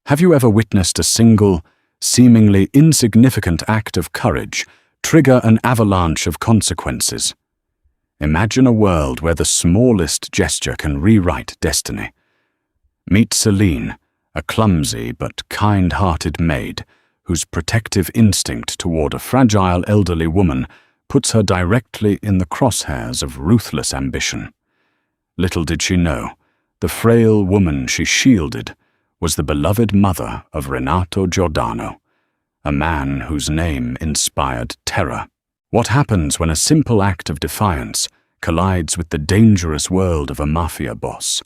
Have you ever witnessed a single, seemingly insignificant act of courage trigger an avalanche of consequences? Imagine a world where the smallest gesture can rewrite destiny. Meet Celine, a clumsy but kind-hearted maid whose protective instinct toward a fragile elderly woman puts her directly in the crosshairs of ruthless ambition. Little did she know, the frail woman she shielded was the beloved mother of Renato Giordano, a man whose name inspired terror. What happens when a simple act of defiance collides with the dangerous world of a mafia boss?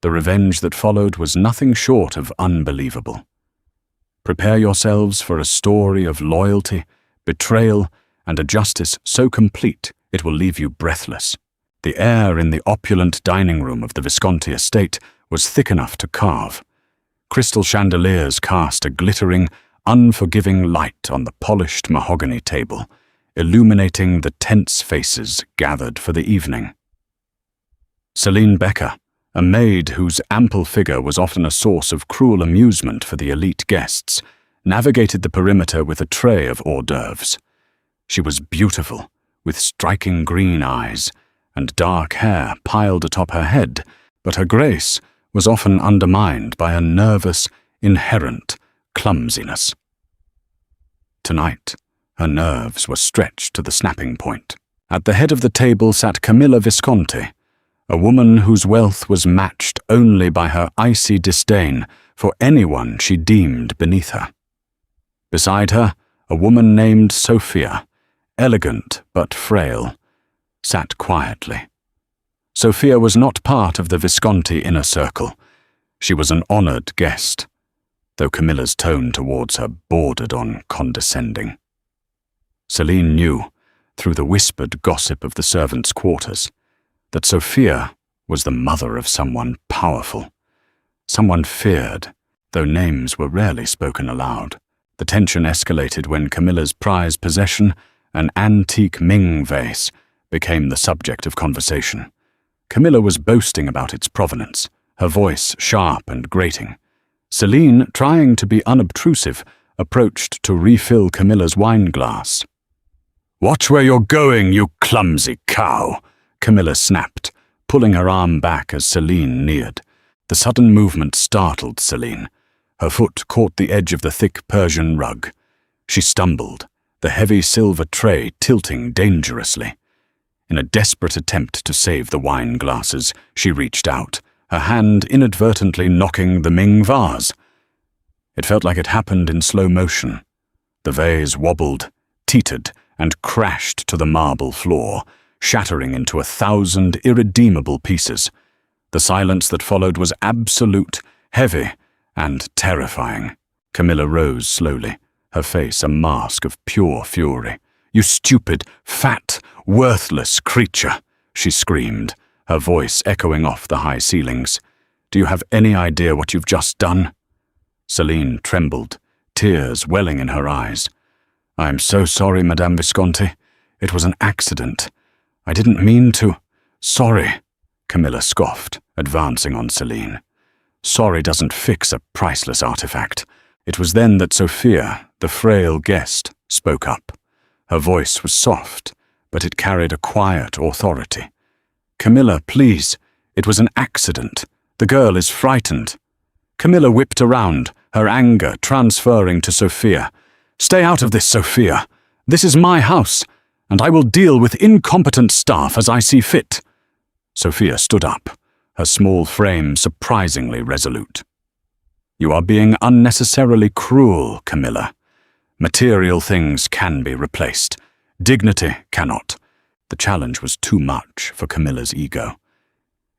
The revenge that followed was nothing short of unbelievable. Prepare yourselves for a story of loyalty, betrayal, and a justice so complete it will leave you breathless. The air in the opulent dining room of the Visconti estate was thick enough to carve. Crystal chandeliers cast a glittering, unforgiving light on the polished mahogany table, illuminating the tense faces gathered for the evening. Celine Becker, a maid whose ample figure was often a source of cruel amusement for the elite guests, navigated the perimeter with a tray of hors d'oeuvres. She was beautiful, with striking green eyes and dark hair piled atop her head, but her grace was often undermined by a nervous, inherent clumsiness. Tonight, her nerves were stretched to the snapping point. At the head of the table sat Camilla Visconti, a woman whose wealth was matched only by her icy disdain for anyone she deemed beneath her. Beside her, a woman named Sophia, elegant but frail, sat quietly. Sophia was not part of the Visconti inner circle. She was an honored guest, though Camilla's tone towards her bordered on condescending. Celine knew, through the whispered gossip of the servants' quarters, that Sophia was the mother of someone powerful, someone feared, though names were rarely spoken aloud. The tension escalated when Camilla's prized possession, an antique Ming vase, became the subject of conversation. Camilla was boasting about its provenance, her voice sharp and grating. Celine, trying to be unobtrusive, approached to refill Camilla's wine glass. "Watch where you're going, you clumsy cow," Camilla snapped, pulling her arm back as Celine neared. The sudden movement startled Celine. Her foot caught the edge of the thick Persian rug. She stumbled, the heavy silver tray tilting dangerously. In a desperate attempt to save the wine glasses, she reached out, her hand inadvertently knocking the Ming vase. It felt like it happened in slow motion. The vase wobbled, teetered, and crashed to the marble floor, shattering into 1,000 irredeemable pieces. The silence that followed was absolute, heavy, and terrifying. Camilla rose slowly, her face a mask of pure fury. "You stupid, fat, worthless creature," she screamed, her voice echoing off the high ceilings. "Do you have any idea what you've just done?" Celine trembled, tears welling in her eyes. "I am so sorry, Madame Visconti. It was an accident. I didn't mean to." "Sorry," Camilla scoffed, advancing on Celine. "Sorry doesn't fix a priceless artifact." It was then that Sophia, the frail guest, spoke up. Her voice was soft, but it carried a quiet authority. "Camilla, please. It was an accident. The girl is frightened." Camilla whipped around, her anger transferring to Sophia. "Stay out of this, Sophia. This is my house, and I will deal with incompetent staff as I see fit." Sophia stood up, her small frame surprisingly resolute. "You are being unnecessarily cruel, Camilla. Material things can be replaced. Dignity cannot." The challenge was too much for Camilla's ego.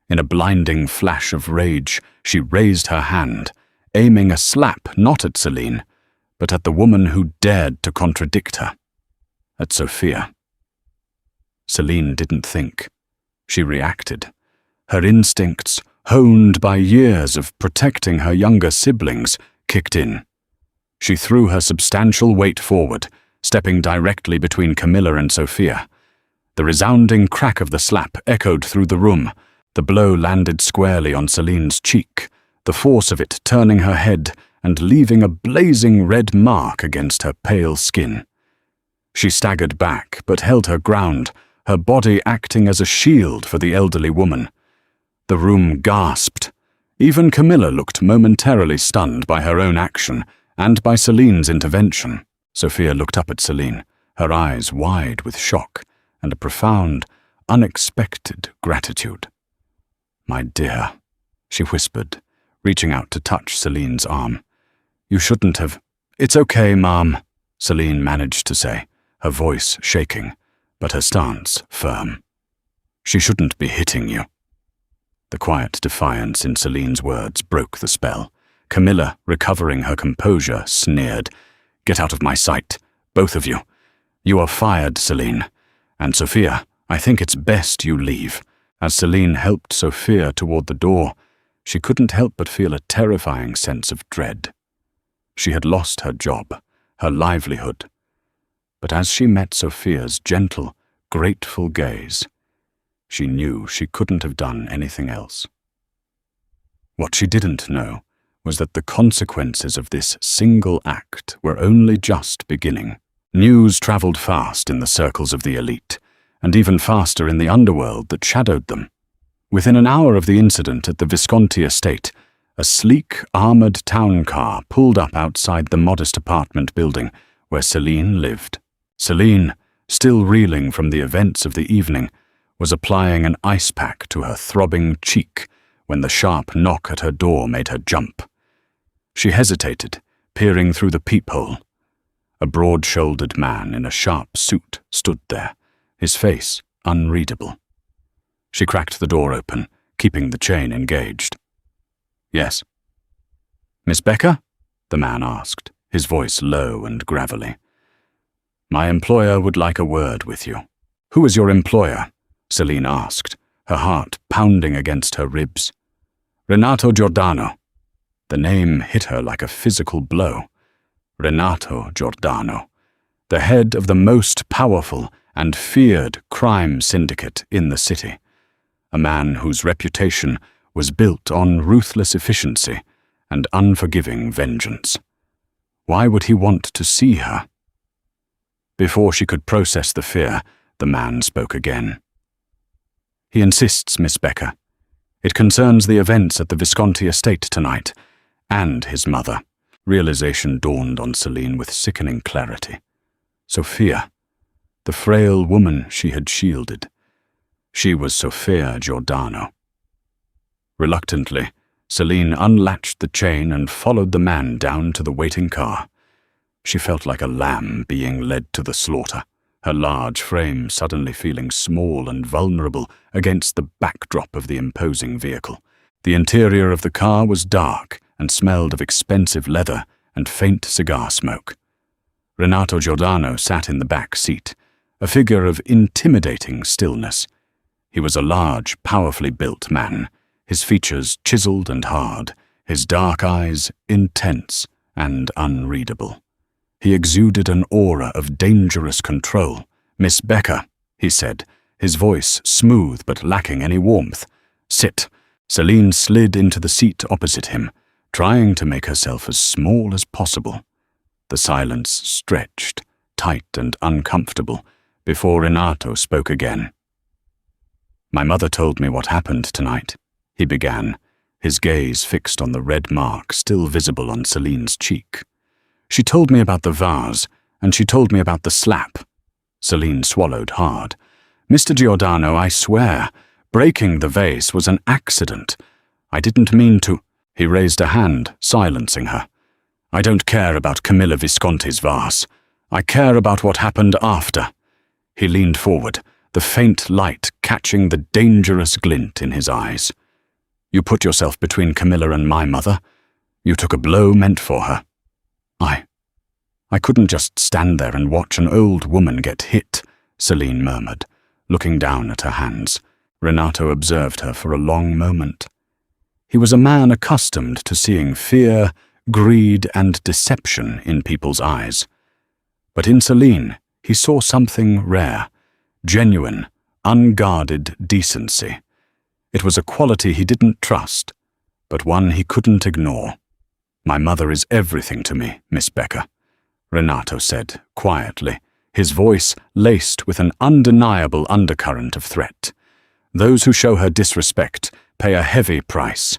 In a blinding flash of rage, she raised her hand, aiming a slap not at Celine, but at the woman who dared to contradict her, at Sophia. Celine didn't think. She reacted. Her instincts, honed by years of protecting her younger siblings, kicked in. She threw her substantial weight forward, stepping directly between Camilla and Sophia. The resounding crack of the slap echoed through the room. The blow landed squarely on Celine's cheek, the force of it turning her head and leaving a blazing red mark against her pale skin. She staggered back, but held her ground, her body acting as a shield for the elderly woman. The room gasped. Even Camilla looked momentarily stunned by her own action and by Celine's intervention. Sophia looked up at Celine, her eyes wide with shock and a profound, unexpected gratitude. "My dear," she whispered, reaching out to touch Celine's arm. "You shouldn't have—" "It's okay, Mom," Celine managed to say, her voice shaking, but her stance firm. "She shouldn't be hitting you." The quiet defiance in Celine's words broke the spell. Camilla, recovering her composure, sneered. "Get out of my sight, both of you. You are fired, Celine. And Sophia, I think it's best you leave." As Celine helped Sophia toward the door, she couldn't help but feel a terrifying sense of dread. She had lost her job, her livelihood. But as she met Sophia's gentle, grateful gaze, she knew she couldn't have done anything else. What she didn't know was that the consequences of this single act were only just beginning. News traveled fast in the circles of the elite, and even faster in the underworld that shadowed them. Within an hour of the incident at the Visconti estate, a sleek, armored town car pulled up outside the modest apartment building where Celine lived. Celine, still reeling from the events of the evening, was applying an ice pack to her throbbing cheek when the sharp knock at her door made her jump. She hesitated, peering through the peephole. A broad-shouldered man in a sharp suit stood there, his face unreadable. She cracked the door open, keeping the chain engaged. "Yes." "Miss Becker?" the man asked, his voice low and gravelly. "My employer would like a word with you." "Who is your employer?" Celine asked, her heart pounding against her ribs. "Renato Giordano." The name hit her like a physical blow. Renato Giordano, the head of the most powerful and feared crime syndicate in the city, a man whose reputation was built on ruthless efficiency and unforgiving vengeance. Why would he want to see her? Before she could process the fear, the man spoke again. "He insists, Miss Becker. It concerns the events at the Visconti estate tonight, and his mother." Realization dawned on Celine with sickening clarity. Sophia, the frail woman she had shielded. She was Sophia Giordano. Reluctantly, Celine unlatched the chain and followed the man down to the waiting car. She felt like a lamb being led to the slaughter, her large frame suddenly feeling small and vulnerable against the backdrop of the imposing vehicle. The interior of the car was dark and smelled of expensive leather and faint cigar smoke. Renato Giordano sat in the back seat, a figure of intimidating stillness. He was a large, powerfully built man, his features chiseled and hard, his dark eyes intense and unreadable. He exuded an aura of dangerous control. "Miss Becker," he said, his voice smooth but lacking any warmth. "Sit." Celine slid into the seat opposite him, trying to make herself as small as possible. The silence stretched, tight and uncomfortable, before Renato spoke again. "My mother told me what happened tonight," he began, his gaze fixed on the red mark still visible on Celine's cheek. "She told me about the vase, and she told me about the slap." Celine swallowed hard. "Mr. Giordano, I swear, breaking the vase was an accident. I didn't mean to—" He raised a hand, silencing her. "I don't care about Camilla Visconti's vase. I care about what happened after." He leaned forward, the faint light catching the dangerous glint in his eyes. "You put yourself between Camilla and my mother. You took a blow meant for her. I couldn't just stand there and watch an old woman get hit," Celine murmured, looking down at her hands. Renato observed her for a long moment. He was a man accustomed to seeing fear, greed, and deception in people's eyes. But in Celine, he saw something rare, genuine, unguarded decency. It was a quality he didn't trust, but one he couldn't ignore. "My mother is everything to me, Miss Becker," Renato said quietly, his voice laced with an undeniable undercurrent of threat. "Those who show her disrespect pay a heavy price,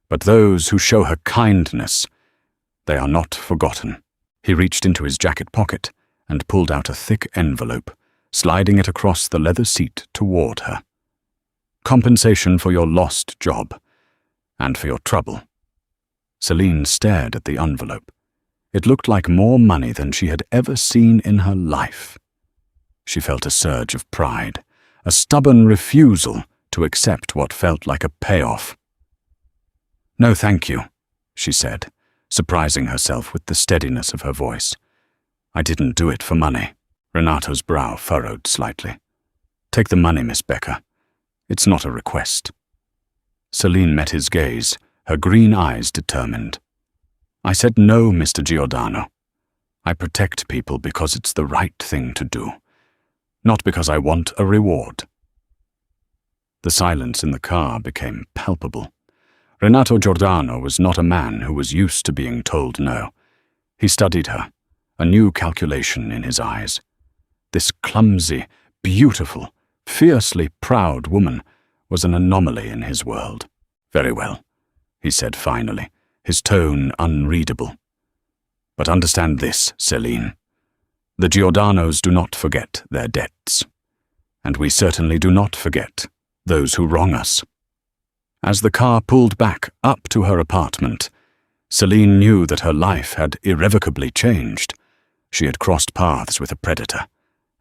but those who show her kindness, they are not forgotten." He reached into his jacket pocket and pulled out a thick envelope, sliding it across the leather seat toward her. "Compensation for your lost job, and for your trouble." Celine stared at the envelope. It looked like more money than she had ever seen in her life. She felt a surge of pride, a stubborn refusal to accept what felt like a payoff. "No, thank you," she said, surprising herself with the steadiness of her voice. "I didn't do it for money." Renato's brow furrowed slightly. "Take the money, Miss Becker. It's not a request." Celine met his gaze, her green eyes determined. "I said no, Mr. Giordano. I protect people because it's the right thing to do, not because I want a reward." The silence in the car became palpable. Renato Giordano was not a man who was used to being told no. He studied her, a new calculation in his eyes. This clumsy, beautiful, fiercely proud woman was an anomaly in his world. "Very well," he said finally, his tone unreadable. "But understand this, Celine. The Giordanos do not forget their debts, and we certainly do not forget those who wrong us." As the car pulled back up to her apartment, Celine knew that her life had irrevocably changed. She had crossed paths with a predator,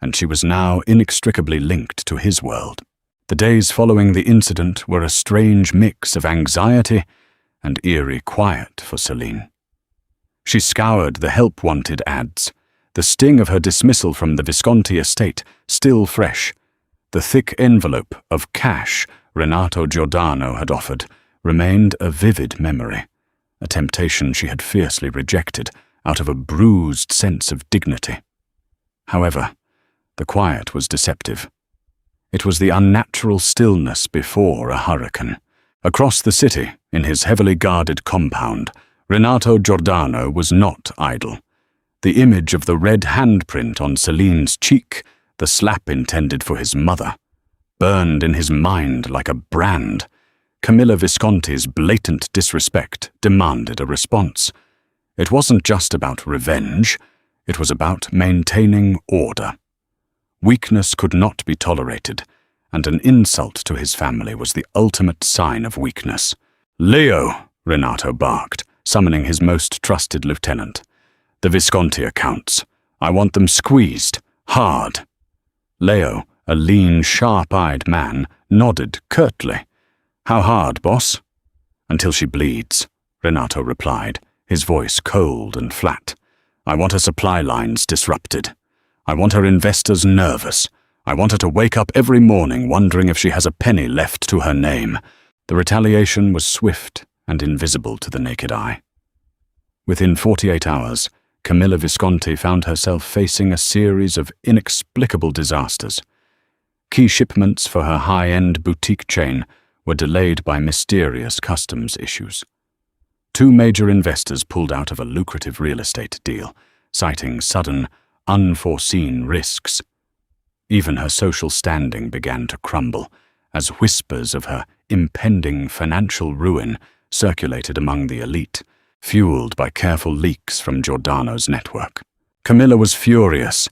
and she was now inextricably linked to his world. The days following the incident were a strange mix of anxiety and eerie quiet for Celine. She scoured the help-wanted ads, the sting of her dismissal from the Visconti estate still fresh. The thick envelope of cash Renato Giordano had offered remained a vivid memory, a temptation she had fiercely rejected out of a bruised sense of dignity. However, the quiet was deceptive. It was the unnatural stillness before a hurricane. Across the city, in his heavily guarded compound, Renato Giordano was not idle. The image of the red handprint on Celine's cheek, the slap intended for his mother, burned in his mind like a brand. Camilla Visconti's blatant disrespect demanded a response. It wasn't just about revenge, it was about maintaining order. Weakness could not be tolerated, and an insult to his family was the ultimate sign of weakness. "Leo," Renato barked, summoning his most trusted lieutenant. "The Visconti accounts. I want them squeezed, hard." Leo, a lean, sharp-eyed man, nodded curtly. "How hard, boss?" "Until she bleeds," Renato replied, his voice cold and flat. "I want her supply lines disrupted. I want her investors nervous. I want her to wake up every morning wondering if she has a penny left to her name." The retaliation was swift and invisible to the naked eye. Within 48 hours, Camilla Visconti found herself facing a series of inexplicable disasters. Key shipments for her high-end boutique chain were delayed by mysterious customs issues. 2 major investors pulled out of a lucrative real estate deal, citing sudden, unforeseen risks. Even her social standing began to crumble, as whispers of her impending financial ruin circulated among the elite, fueled by careful leaks from Giordano's network. Camilla was furious,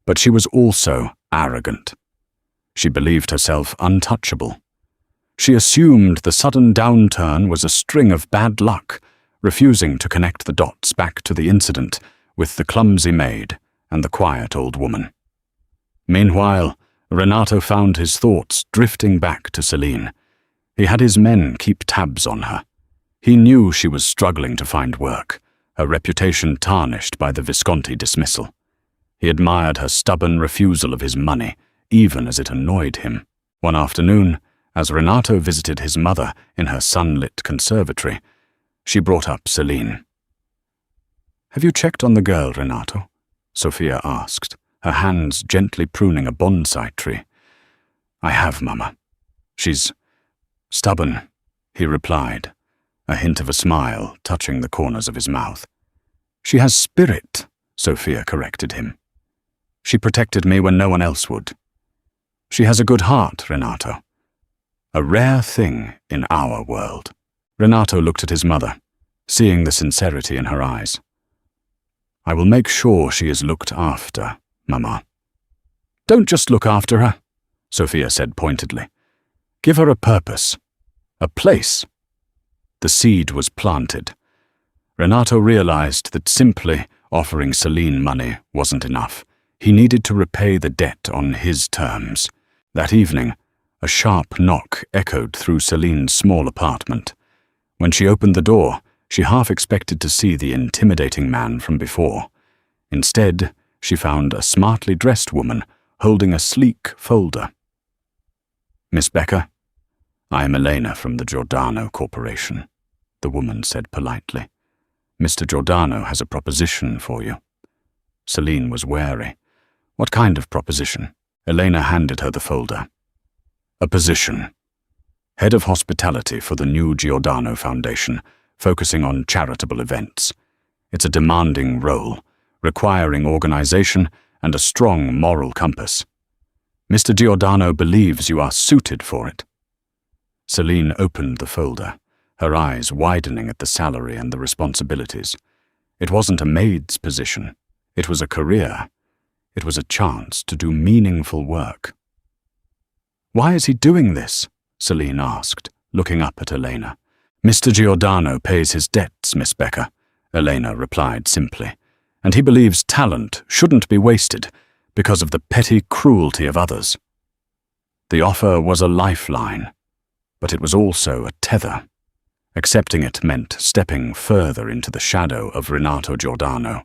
but she was also arrogant. She believed herself untouchable. She assumed the sudden downturn was a string of bad luck, refusing to connect the dots back to the incident with the clumsy maid and the quiet old woman. Meanwhile, Renato found his thoughts drifting back to Celine. He had his men keep tabs on her. He knew she was struggling to find work, her reputation tarnished by the Visconti dismissal. He admired her stubborn refusal of his money, even as it annoyed him. One afternoon, as Renato visited his mother in her sunlit conservatory, she brought up Celine. "Have you checked on the girl, Renato?" Sophia asked, her hands gently pruning a bonsai tree. "I have, Mama. She's stubborn," he replied, a hint of a smile touching the corners of his mouth. "She has spirit," Sophia corrected him. "She protected me when no one else would. She has a good heart, Renato. A rare thing in our world." Renato looked at his mother, seeing the sincerity in her eyes. "I will make sure she is looked after, Mama." "Don't just look after her," Sophia said pointedly. "Give her a purpose, a place." The seed was planted. Renato realized that simply offering Celine money wasn't enough. He needed to repay the debt on his terms. That evening, a sharp knock echoed through Celine's small apartment. When she opened the door, she half expected to see the intimidating man from before. Instead, she found a smartly dressed woman holding a sleek folder. "Miss Becker, I am Elena from the Giordano Corporation," the woman said politely. "Mr. Giordano has a proposition for you." Celine was wary. "What kind of proposition?" Elena handed her the folder. "A position. Head of hospitality for the new Giordano Foundation, focusing on charitable events. It's a demanding role, requiring organization and a strong moral compass. Mr. Giordano believes you are suited for it." Celine opened the folder, her eyes widening at the salary and the responsibilities. It wasn't a maid's position. It was a career. It was a chance to do meaningful work. "Why is he doing this?" Celine asked, looking up at Elena. "Mr. Giordano pays his debts, Miss Becker," Elena replied simply, "and he believes talent shouldn't be wasted because of the petty cruelty of others." The offer was a lifeline, but it was also a tether. Accepting it meant stepping further into the shadow of Renato Giordano.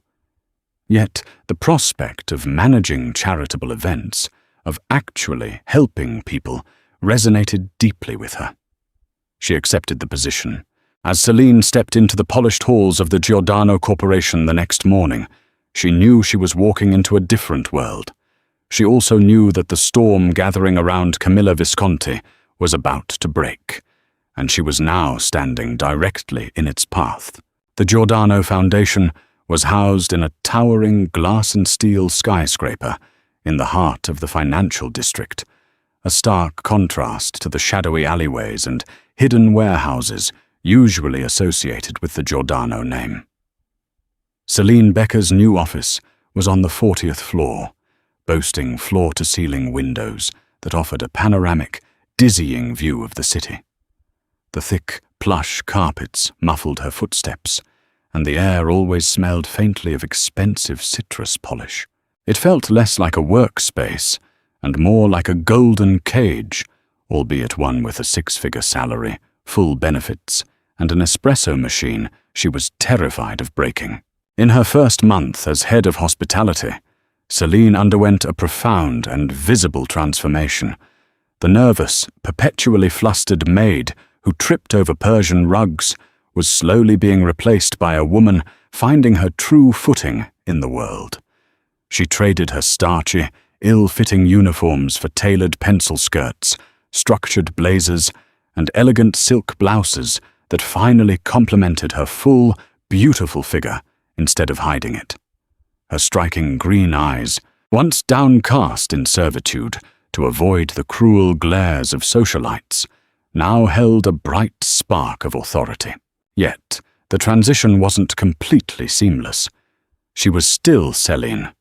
Yet the prospect of managing charitable events, of actually helping people, resonated deeply with her. She accepted the position. As Celine stepped into the polished halls of the Giordano Corporation the next morning, she knew she was walking into a different world. She also knew that the storm gathering around Camilla Visconti was about to break, and she was now standing directly in its path. The Giordano Foundation was housed in a towering glass and steel skyscraper in the heart of the financial district, a stark contrast to the shadowy alleyways and hidden warehouses usually associated with the Giordano name. Celine Becker's new office was on the 40th floor, boasting floor-to-ceiling windows that offered a panoramic, dizzying view of the city. The thick, plush carpets muffled her footsteps, and the air always smelled faintly of expensive citrus polish. It felt less like a workspace and more like a golden cage, albeit one with a six-figure salary, full benefits, and an espresso machine she was terrified of breaking. In her first month as head of hospitality, Celine underwent a profound and visible transformation. The nervous, perpetually flustered maid who tripped over Persian rugs was slowly being replaced by a woman finding her true footing in the world. She traded her starchy, ill-fitting uniforms for tailored pencil skirts, structured blazers, and elegant silk blouses that finally complemented her full, beautiful figure instead of hiding it. Her striking green eyes, once downcast in servitude to avoid the cruel glares of socialites, now held a bright spark of authority. Yet, the transition wasn't completely seamless. She was still Celine.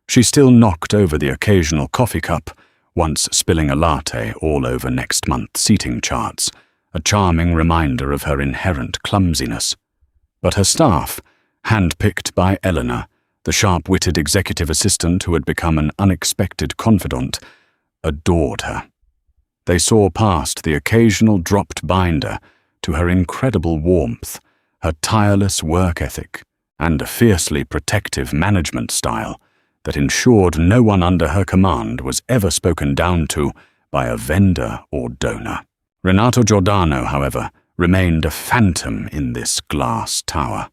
She still knocked over the occasional coffee cup, once spilling a latte all over next month's seating charts, a charming reminder of her inherent clumsiness. But her staff, handpicked by Eleanor, the sharp-witted executive assistant who had become an unexpected confidant, adored her. They saw past the occasional dropped binder to her incredible warmth, her tireless work ethic, and a fiercely protective management style that ensured no one under her command was ever spoken down to by a vendor or donor. Renato Giordano, however, remained a phantom in this glass tower.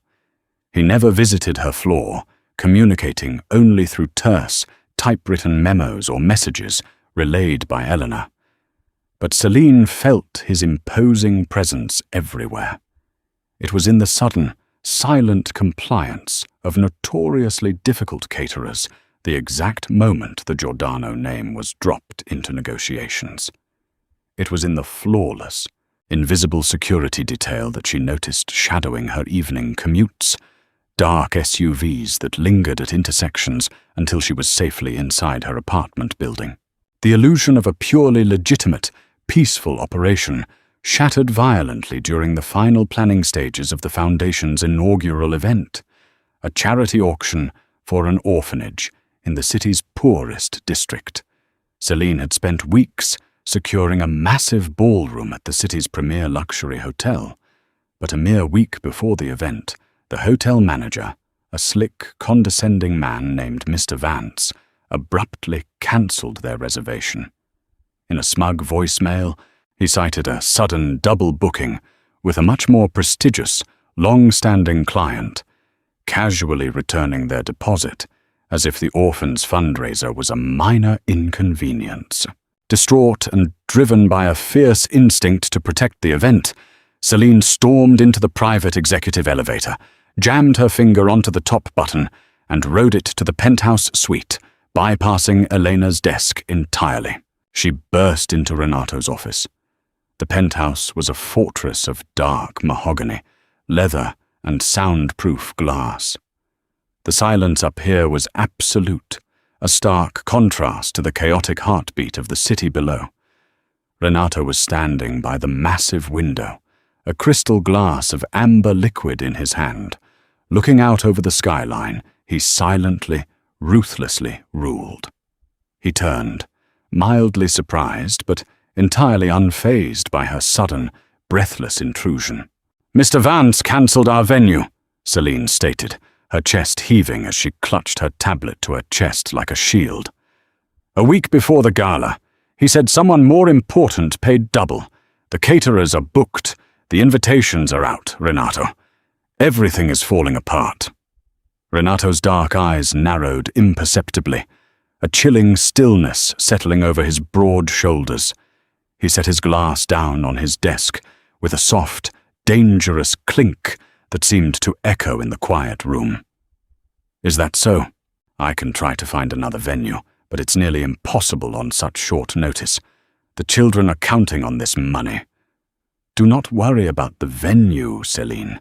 He never visited her floor, communicating only through terse, typewritten memos or messages relayed by Eleanor. But Celine felt his imposing presence everywhere. It was in the sudden, silent compliance of notoriously difficult caterers the exact moment the Giordano name was dropped into negotiations. It was in the flawless, invisible security detail that she noticed shadowing her evening commutes, dark SUVs that lingered at intersections until she was safely inside her apartment building. The illusion of a purely legitimate, peaceful operation shattered violently during the final planning stages of the Foundation's inaugural event, a charity auction for an orphanage in the city's poorest district. Celine had spent weeks securing a massive ballroom at the city's premier luxury hotel, but a mere week before the event, the hotel manager, a slick, condescending man named Mr. Vance, abruptly cancelled their reservation. In a smug voicemail, he cited a sudden double booking with a much more prestigious, long-standing client, casually returning their deposit as if the orphan's fundraiser was a minor inconvenience. Distraught and driven by a fierce instinct to protect the event, Celine stormed into the private executive elevator, jammed her finger onto the top button, and rode it to the penthouse suite, bypassing Elena's desk entirely. She burst into Renato's office. The penthouse was a fortress of dark mahogany, leather, and soundproof glass. The silence up here was absolute, a stark contrast to the chaotic heartbeat of the city below. Renato was standing by the massive window, a crystal glass of amber liquid in his hand. Looking out over the skyline, he silently, ruthlessly ruled. He turned, mildly surprised but entirely unfazed by her sudden, breathless intrusion. "Mr. Vance cancelled our venue," Celine stated, her chest heaving as she clutched her tablet to her chest like a shield. "A week before the gala, he said someone more important paid double. The caterers are booked. The invitations are out, Renato. Everything is falling apart." Renato's dark eyes narrowed imperceptibly, a chilling stillness settling over his broad shoulders. He set his glass down on his desk with a soft, dangerous clink that seemed to echo in the quiet room. "Is that so? I can try to find another venue, but it's nearly impossible on such short notice. The children are counting on this money." "Do not worry about the venue, Celine,"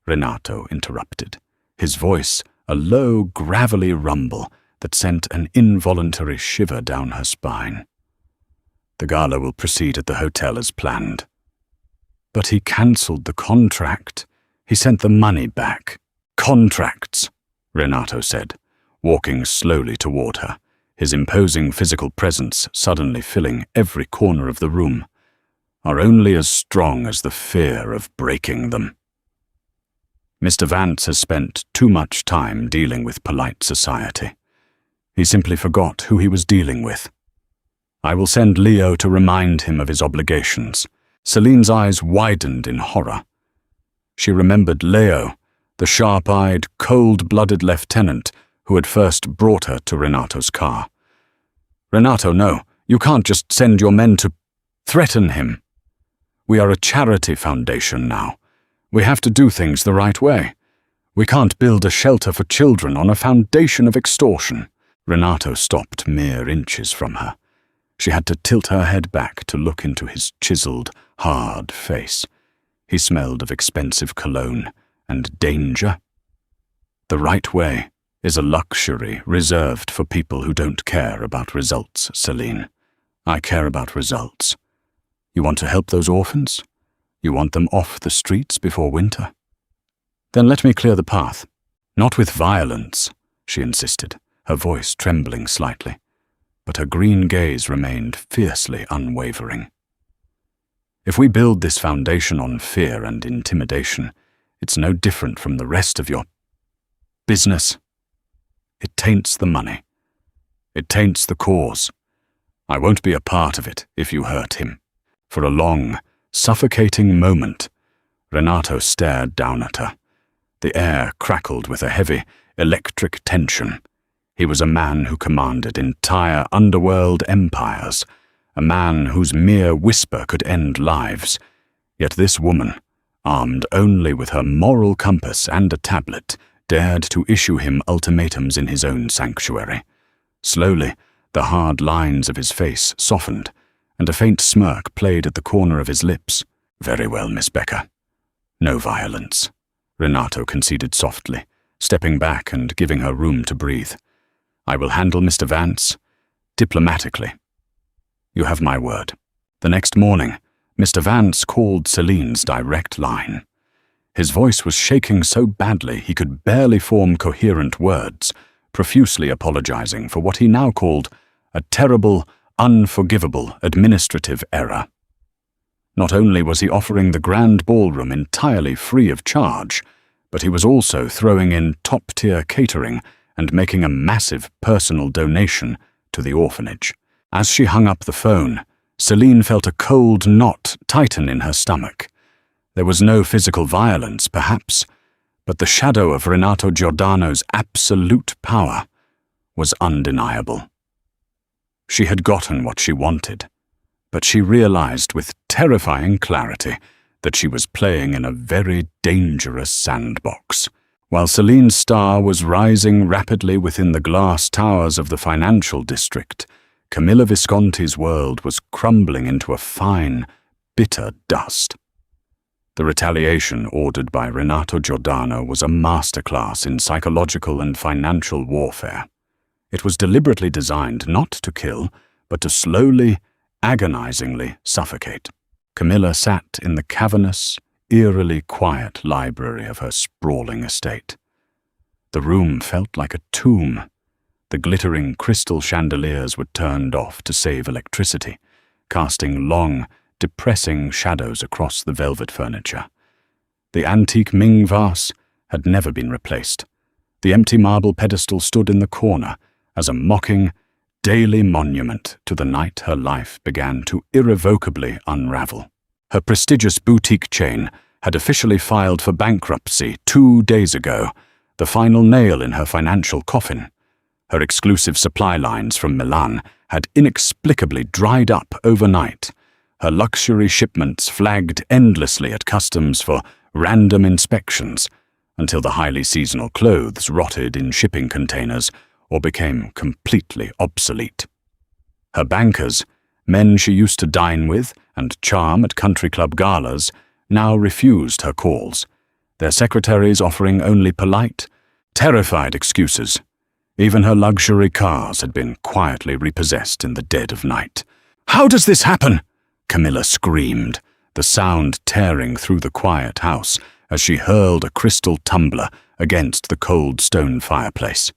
Renato interrupted, his voice a low, gravelly rumble that sent an involuntary shiver down her spine. "The gala will proceed at the hotel as planned." "But he cancelled the contract. He sent the money back." "Contracts," Renato said, walking slowly toward her, his imposing physical presence suddenly filling every corner of the room, "are only as strong as the fear of breaking them. Mr. Vance has spent too much time dealing with polite society. He simply forgot who he was dealing with. I will send Leo to remind him of his obligations." Celine's eyes widened in horror. She remembered Leo, the sharp-eyed, cold-blooded lieutenant who had first brought her to Renato's car. "Renato, no, you can't just send your men to threaten him. We are a charity foundation now. We have to do things the right way. We can't build a shelter for children on a foundation of extortion." Renato stopped mere inches from her. She had to tilt her head back to look into his chiseled, hard face. He smelled of expensive cologne and danger. "The right way is a luxury reserved for people who don't care about results, Celine. I care about results. You want to help those orphans? You want them off the streets before winter? Then let me clear the path. Not with violence," she insisted, her voice trembling slightly, but her green gaze remained fiercely unwavering. "If we build this foundation on fear and intimidation, it's no different from the rest of your business. It taints the money. It taints the cause. I won't be a part of it if you hurt him." For a long, suffocating moment, Renato stared down at her. The air crackled with a heavy, electric tension. He was a man who commanded entire underworld empires, a man whose mere whisper could end lives. Yet this woman, armed only with her moral compass and a tablet, dared to issue him ultimatums in his own sanctuary. Slowly, the hard lines of his face softened, and a faint smirk played at the corner of his lips. "Very well, Miss Becker. No violence," Renato conceded softly, stepping back and giving her room to breathe. "I will handle Mr. Vance diplomatically. You have my word." The next morning, Mr. Vance called Celine's direct line. His voice was shaking so badly he could barely form coherent words, profusely apologizing for what he now called a terrible, unforgivable administrative error. Not only was he offering the grand ballroom entirely free of charge, but he was also throwing in top-tier catering and making a massive personal donation to the orphanage. As she hung up the phone, Celine felt a cold knot tighten in her stomach. There was no physical violence, perhaps, but the shadow of Renato Giordano's absolute power was undeniable. She had gotten what she wanted, but she realized with terrifying clarity that she was playing in a very dangerous sandbox. While Celine's star was rising rapidly within the glass towers of the financial district, Camilla Visconti's world was crumbling into a fine, bitter dust. The retaliation ordered by Renato Giordano was a masterclass in psychological and financial warfare. It was deliberately designed not to kill, but to slowly, agonizingly suffocate. Camilla sat in the cavernous, eerily quiet library of her sprawling estate. The room felt like a tomb. The glittering crystal chandeliers were turned off to save electricity, casting long, depressing shadows across the velvet furniture. The antique Ming vase had never been replaced. The empty marble pedestal stood in the corner as a mocking, daily monument to the night her life began to irrevocably unravel. Her prestigious boutique chain had officially filed for bankruptcy 2 days ago, the final nail in her financial coffin. Her exclusive supply lines from Milan had inexplicably dried up overnight. Her luxury shipments flagged endlessly at customs for random inspections, until the highly seasonal clothes rotted in shipping containers or became completely obsolete. Her bankers, men she used to dine with and charm at country club galas, now refused her calls, their secretaries offering only polite, terrified excuses. Even her luxury cars had been quietly repossessed in the dead of night. "How does this happen?" Camilla screamed, the sound tearing through the quiet house as she hurled a crystal tumbler against the cold stone fireplace.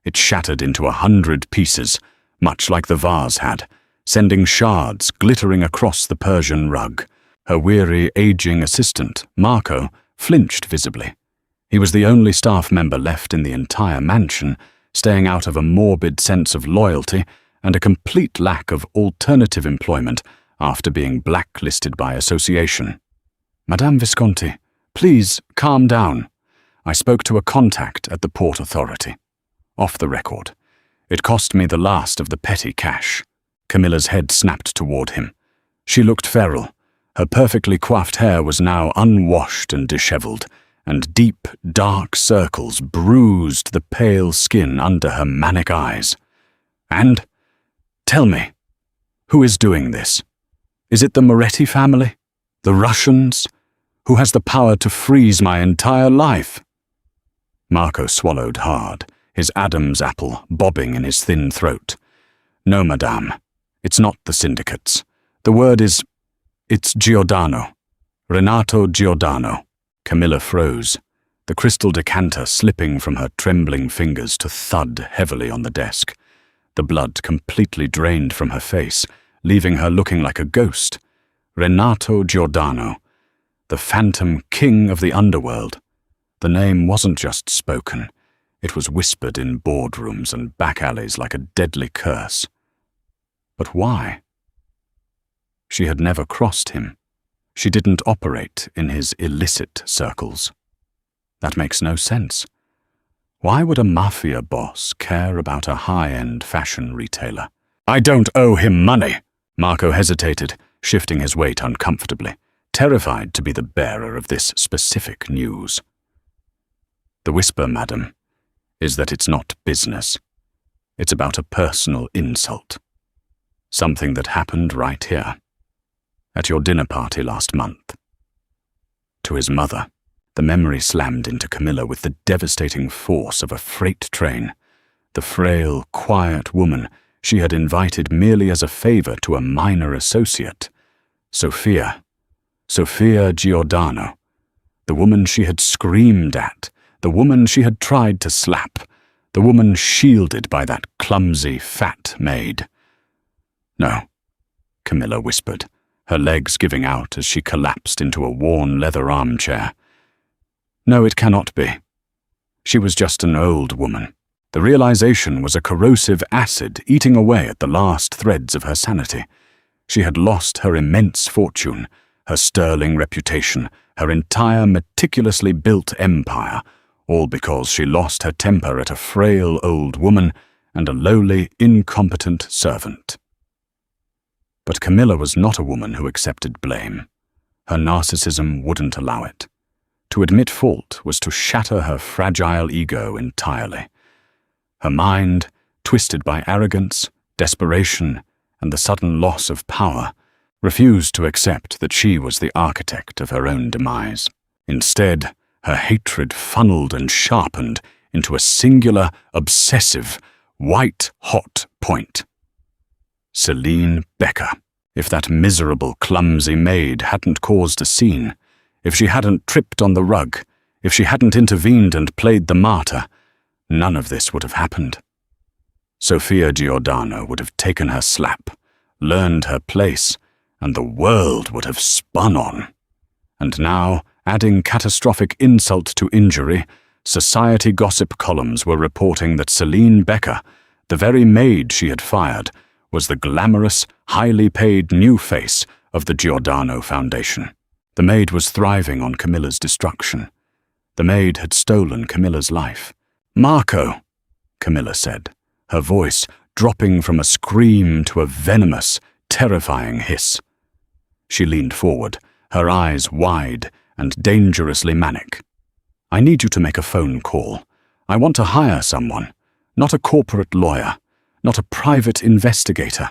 It shattered into 100 pieces, much like the vase had, sending shards glittering across the Persian rug. Her weary, aging assistant, Marco, flinched visibly. He was the only staff member left in the entire mansion, staying out of a morbid sense of loyalty and a complete lack of alternative employment after being blacklisted by association. "Madame Visconti, please calm down. I spoke to a contact at the Port Authority. Off the record. It cost me the last of the petty cash." Camilla's head snapped toward him. She looked feral. Her perfectly coiffed hair was now unwashed and disheveled, and deep, dark circles bruised the pale skin under her manic eyes. "And? Tell me, who is doing this? Is it the Moretti family? The Russians? Who has the power to freeze my entire life?" Marco swallowed hard, his Adam's apple bobbing in his thin throat. "No, madame. It's not the syndicates. The word is... it's Giordano. Renato Giordano." Camilla froze, the crystal decanter slipping from her trembling fingers to thud heavily on the desk. The blood completely drained from her face, leaving her looking like a ghost. Renato Giordano, the phantom king of the underworld. The name wasn't just spoken. It was whispered in boardrooms and back alleys like a deadly curse. But why? She had never crossed him. She didn't operate in his illicit circles. That makes no sense. Why would a mafia boss care about a high-end fashion retailer? "I don't owe him money." Marco hesitated, shifting his weight uncomfortably. terrified to be the bearer of this specific news. The whisper, madam, is that it's not business. It's about a personal insult. Something that happened right here, at your dinner party last month. To his mother, the memory slammed into Camilla with the devastating force of a freight train. The frail, quiet woman she had invited merely as a favor to a minor associate. Sofia Giordano, the woman she had screamed at, the woman she had tried to slap, the woman shielded by that clumsy, fat maid. No, Camilla whispered, her legs giving out as she collapsed into a worn leather armchair. No, it cannot be. She was just an old woman. The realization was a corrosive acid eating away at the last threads of her sanity. She had lost her immense fortune, her sterling reputation, her entire meticulously built empire, all because she lost her temper at a frail old woman and a lowly, incompetent servant. But Camilla was not a woman who accepted blame. Her narcissism wouldn't allow it. To admit fault was to shatter her fragile ego entirely. Her mind, twisted by arrogance, desperation, and the sudden loss of power, refused to accept that she was the architect of her own demise. Instead, her hatred funneled and sharpened into a singular, obsessive, white-hot point. Celine Becker. If that miserable, clumsy maid hadn't caused a scene, if she hadn't tripped on the rug, if she hadn't intervened and played the martyr, none of this would have happened. Sofia Giordano would have taken her slap, learned her place, and the world would have spun on. And now, adding catastrophic insult to injury, society gossip columns were reporting that Celine Becker, the very maid she had fired, was the glamorous, highly paid new face of the Giordano Foundation. The maid was thriving on Camilla's destruction. The maid had stolen Camilla's life. "Marco," Camilla said, her voice dropping from a scream to a venomous, terrifying hiss. She leaned forward, her eyes wide and dangerously manic. "I need you to make a phone call. I want to hire someone, not a corporate lawyer, not a private investigator,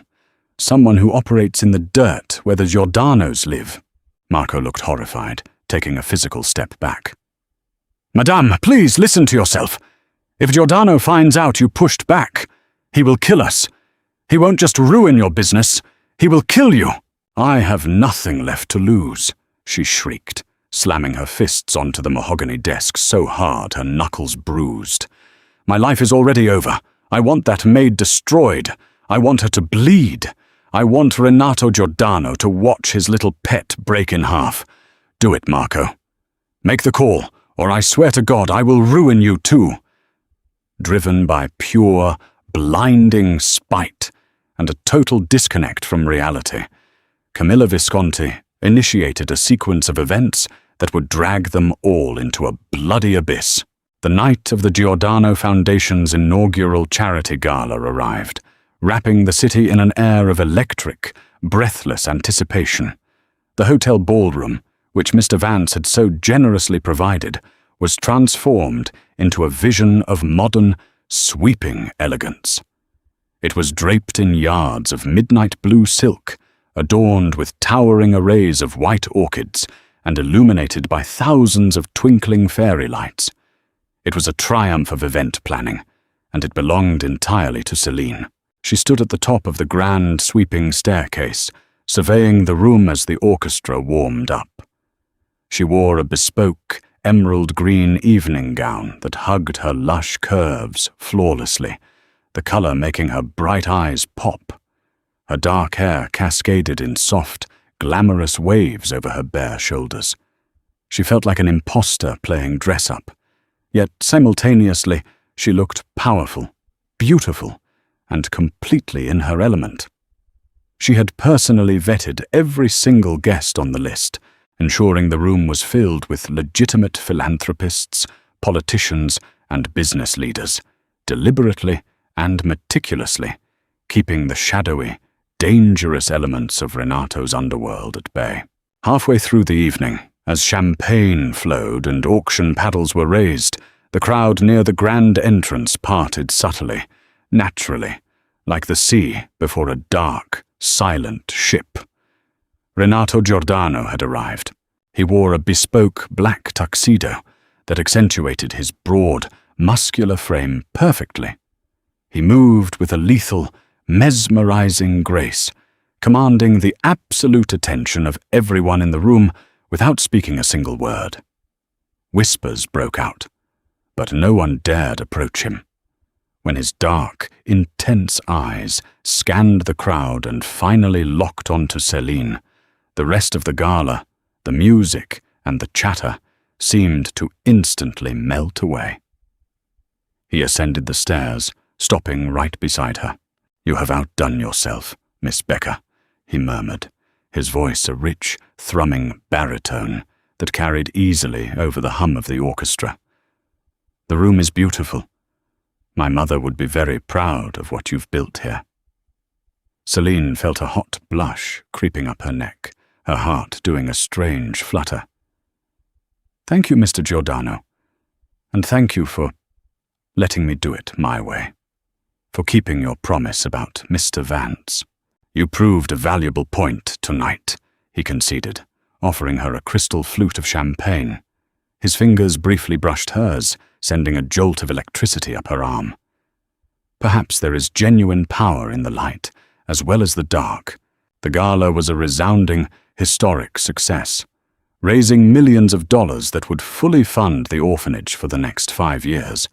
someone who operates in the dirt where the Giordanos live." Marco looked horrified, taking a physical step back. "Madame, please listen to yourself. If Giordano finds out you pushed back, he will kill us. He won't just ruin your business, he will kill you." "I have nothing left to lose," she shrieked, slamming her fists onto the mahogany desk so hard her knuckles bruised. "My life is already over. I want that maid destroyed. I want her to bleed. I want Renato Giordano to watch his little pet break in half. Do it, Marco. Make the call, or I swear to God I will ruin you too." Driven by pure, blinding spite and a total disconnect from reality, Camilla Visconti initiated a sequence of events that would drag them all into a bloody abyss. The night of the Giordano Foundation's inaugural charity gala arrived, wrapping the city in an air of electric, breathless anticipation. The hotel ballroom, which Mr. Vance had so generously provided, was transformed into a vision of modern, sweeping elegance. It was draped in yards of midnight blue silk, adorned with towering arrays of white orchids, and illuminated by thousands of twinkling fairy lights. It was a triumph of event planning, and it belonged entirely to Celine. She stood at the top of the grand, sweeping staircase, surveying the room as the orchestra warmed up. She wore a bespoke, emerald green evening gown that hugged her lush curves flawlessly, the color making her bright eyes pop. Her dark hair cascaded in soft, glamorous waves over her bare shoulders. She felt like an imposter playing dress-up, yet simultaneously she looked powerful, beautiful, and completely in her element. She had personally vetted every single guest on the list, ensuring the room was filled with legitimate philanthropists, politicians, and business leaders, deliberately and meticulously, keeping the shadowy, dangerous elements of Renato's underworld at bay. Halfway through the evening, as champagne flowed and auction paddles were raised, the crowd near the grand entrance parted subtly, naturally, like the sea before a dark, silent ship. Renato Giordano had arrived. He wore a bespoke black tuxedo that accentuated his broad, muscular frame perfectly. He moved with a lethal, mesmerizing grace, commanding the absolute attention of everyone in the room without speaking a single word. Whispers broke out, but no one dared approach him. When his dark, intense eyes scanned the crowd and finally locked onto Celine, the rest of the gala, the music and the chatter seemed to instantly melt away. He ascended the stairs, stopping right beside her. "You have outdone yourself, Miss Becker," he murmured, his voice a rich, thrumming baritone that carried easily over the hum of the orchestra. "The room is beautiful. My mother would be very proud of what you've built here." Celine felt a hot blush creeping up her neck, her heart doing a strange flutter. "Thank you, Mr. Giordano, and thank you for letting me do it my way, for keeping your promise about Mr. Vance. You proved a valuable point tonight," he conceded, offering her a crystal flute of champagne. His fingers briefly brushed hers, sending a jolt of electricity up her arm. Perhaps there is genuine power in the light, as well as the dark. The gala was a resounding, historic success, raising millions of dollars that would fully fund the orphanage for the next 5 years.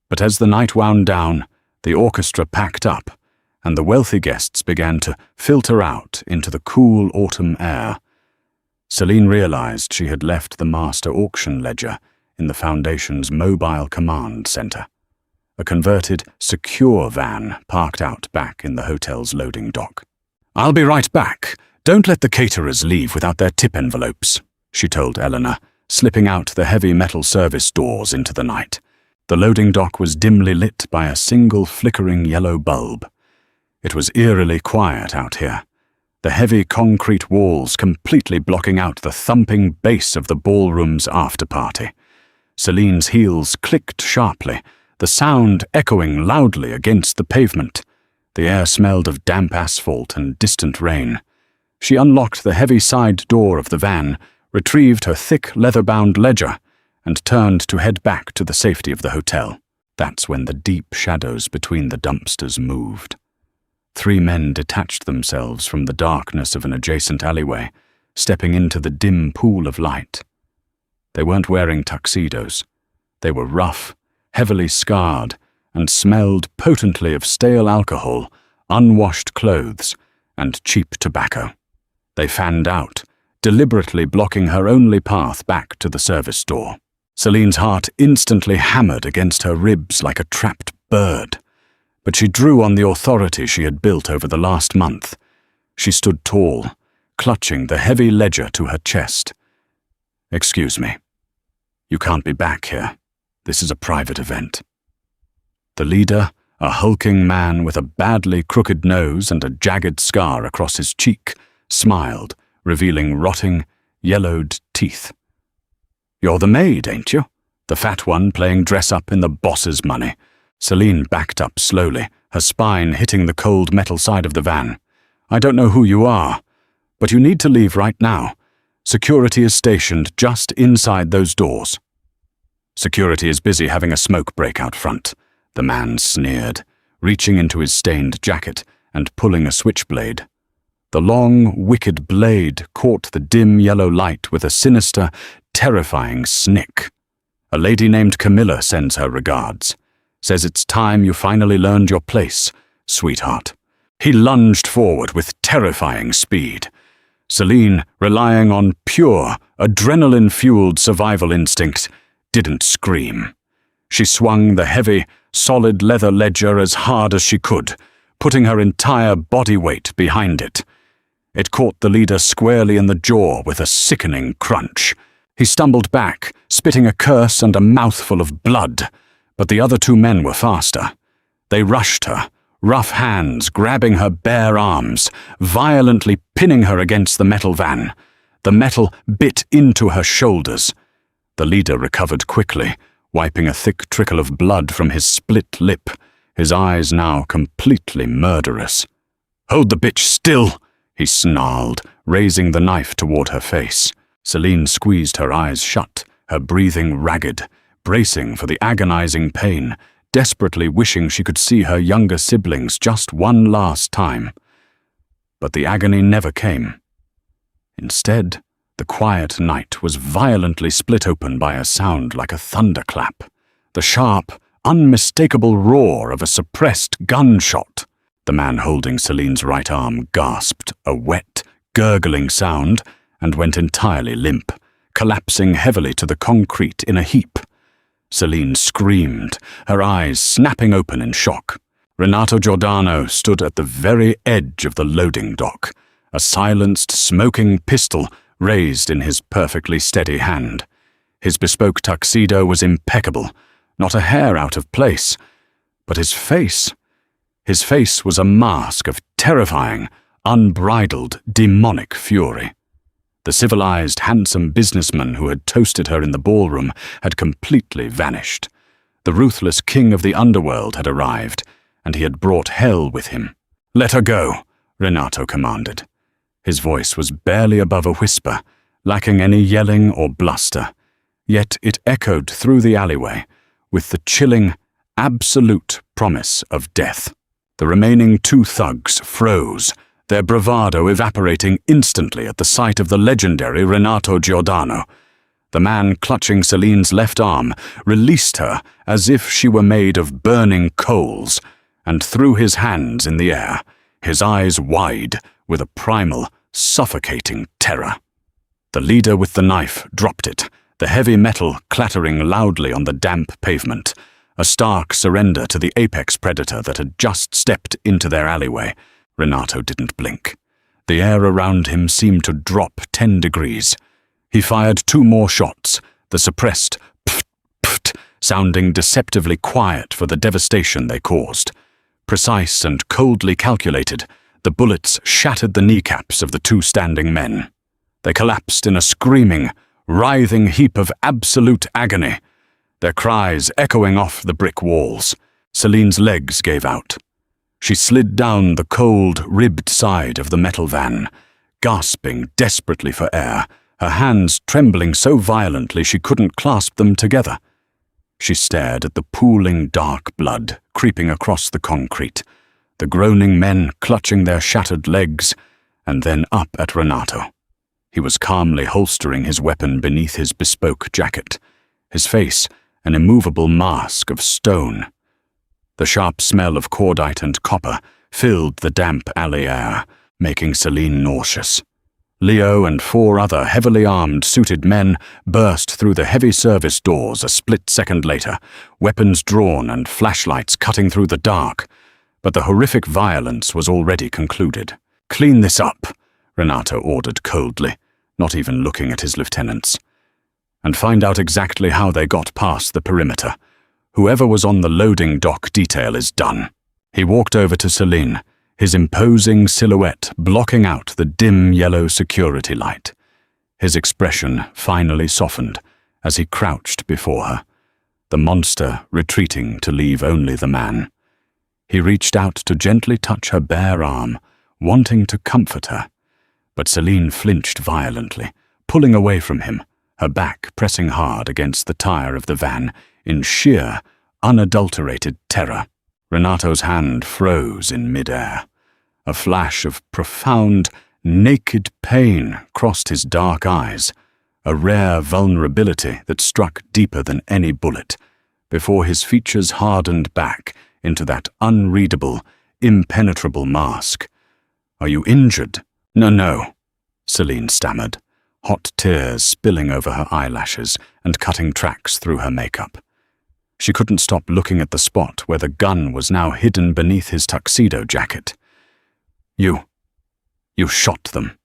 But as the night wound down, the orchestra packed up, and the wealthy guests began to filter out into the cool autumn air. Celine realized she had left the master auction ledger in the Foundation's mobile command center, a converted, secure van parked out back in the hotel's loading dock. "I'll be right back. Don't let the caterers leave without their tip envelopes," she told Eleanor, slipping out the heavy metal service doors into the night. The loading dock was dimly lit by a single flickering yellow bulb. It was eerily quiet out here, the heavy concrete walls completely blocking out the thumping bass of the ballroom's after-party. Celine's heels clicked sharply, the sound echoing loudly against the pavement. The air smelled of damp asphalt and distant rain. She unlocked the heavy side door of the van, retrieved her thick leather-bound ledger, and turned to head back to the safety of the hotel. That's when the deep shadows between the dumpsters moved. 3 men detached themselves from the darkness of an adjacent alleyway, stepping into the dim pool of light. They weren't wearing tuxedos. They were rough, heavily scarred, and smelled potently of stale alcohol, unwashed clothes, and cheap tobacco. They fanned out, deliberately blocking her only path back to the service door. Celine's heart instantly hammered against her ribs like a trapped bird, but she drew on the authority she had built over the last month. She stood tall, clutching the heavy ledger to her chest. "Excuse me. You can't be back here. This is a private event." The leader, a hulking man with a badly crooked nose and a jagged scar across his cheek, smiled, revealing rotting, yellowed teeth. "You're the maid, ain't you? The fat one playing dress-up in the boss's money." Celine backed up slowly, her spine hitting the cold metal side of the van. "I don't know who you are, but you need to leave right now. Security is stationed just inside those doors." "Security is busy having a smoke break out front," the man sneered, reaching into his stained jacket and pulling a switchblade. The long, wicked blade caught the dim yellow light with a sinister, terrifying snick. "A lady named Camilla sends her regards. Says it's time you finally learned your place, sweetheart." He lunged forward with terrifying speed. Celine, relying on pure, adrenaline-fueled survival instinct, didn't scream. She swung the heavy, solid leather ledger as hard as she could, putting her entire body weight behind it. It caught the leader squarely in the jaw with a sickening crunch. He stumbled back, spitting a curse and a mouthful of blood, but the other 2 men were faster. They rushed her, rough hands grabbing her bare arms, violently pinning her against the metal van. The metal bit into her shoulders. The leader recovered quickly, wiping a thick trickle of blood from his split lip, his eyes now completely murderous. "Hold the bitch still," he snarled, raising the knife toward her face. Celine squeezed her eyes shut, her breathing ragged, bracing for the agonizing pain, desperately wishing she could see her younger siblings just one last time. But the agony never came. Instead, the quiet night was violently split open by a sound like a thunderclap, the sharp, unmistakable roar of a suppressed gunshot. The man holding Celine's right arm gasped a wet, gurgling sound and went entirely limp, collapsing heavily to the concrete in a heap. Celine screamed, her eyes snapping open in shock. Renato Giordano stood at the very edge of the loading dock, a silenced, smoking pistol raised in his perfectly steady hand. His bespoke tuxedo was impeccable, not a hair out of place. But his face was a mask of terrifying, unbridled, demonic fury. The civilized, handsome businessman who had toasted her in the ballroom had completely vanished. The ruthless king of the underworld had arrived, and he had brought hell with him. "Let her go," Renato commanded. His voice was barely above a whisper, lacking any yelling or bluster, yet it echoed through the alleyway with the chilling, absolute promise of death. The remaining two thugs froze, their bravado evaporating instantly at the sight of the legendary Renato Giordano. The man clutching Celine's left arm released her as if she were made of burning coals, and threw his hands in the air, his eyes wide with a primal, suffocating terror. The leader with the knife dropped it, the heavy metal clattering loudly on the damp pavement, a stark surrender to the apex predator that had just stepped into their alleyway. Renato didn't blink. The air around him seemed to drop 10 degrees. He fired 2 more shots, the suppressed pft, pft, sounding deceptively quiet for the devastation they caused. Precise and coldly calculated, the bullets shattered the kneecaps of the 2 standing men. They collapsed in a screaming, writhing heap of absolute agony, their cries echoing off the brick walls. Celine's legs gave out. She slid down the cold, ribbed side of the metal van, gasping desperately for air, her hands trembling so violently she couldn't clasp them together. She stared at the pooling dark blood creeping across the concrete, the groaning men clutching their shattered legs, and then up at Renato. He was calmly holstering his weapon beneath his bespoke jacket, his face an immovable mask of stone. The sharp smell of cordite and copper filled the damp alley air, making Celine nauseous. Leo and 4 other heavily armed, suited men burst through the heavy service doors a split second later, weapons drawn and flashlights cutting through the dark. But the horrific violence was already concluded. "Clean this up," Renato ordered coldly, not even looking at his lieutenants. "And find out exactly how they got past the perimeter. Whoever was on the loading dock detail is done." He walked over to Celine, his imposing silhouette blocking out the dim yellow security light. His expression finally softened as he crouched before her, the monster retreating to leave only the man. He reached out to gently touch her bare arm, wanting to comfort her. But Celine flinched violently, pulling away from him, her back pressing hard against the tire of the van in sheer, unadulterated terror. Renato's hand froze in midair. A flash of profound, naked pain crossed his dark eyes, a rare vulnerability that struck deeper than any bullet, before his features hardened back into that unreadable, impenetrable mask. "Are you injured?" No, Celine stammered, hot tears spilling over her eyelashes and cutting tracks through her makeup. She couldn't stop looking at the spot where the gun was now hidden beneath his tuxedo jacket. You shot them.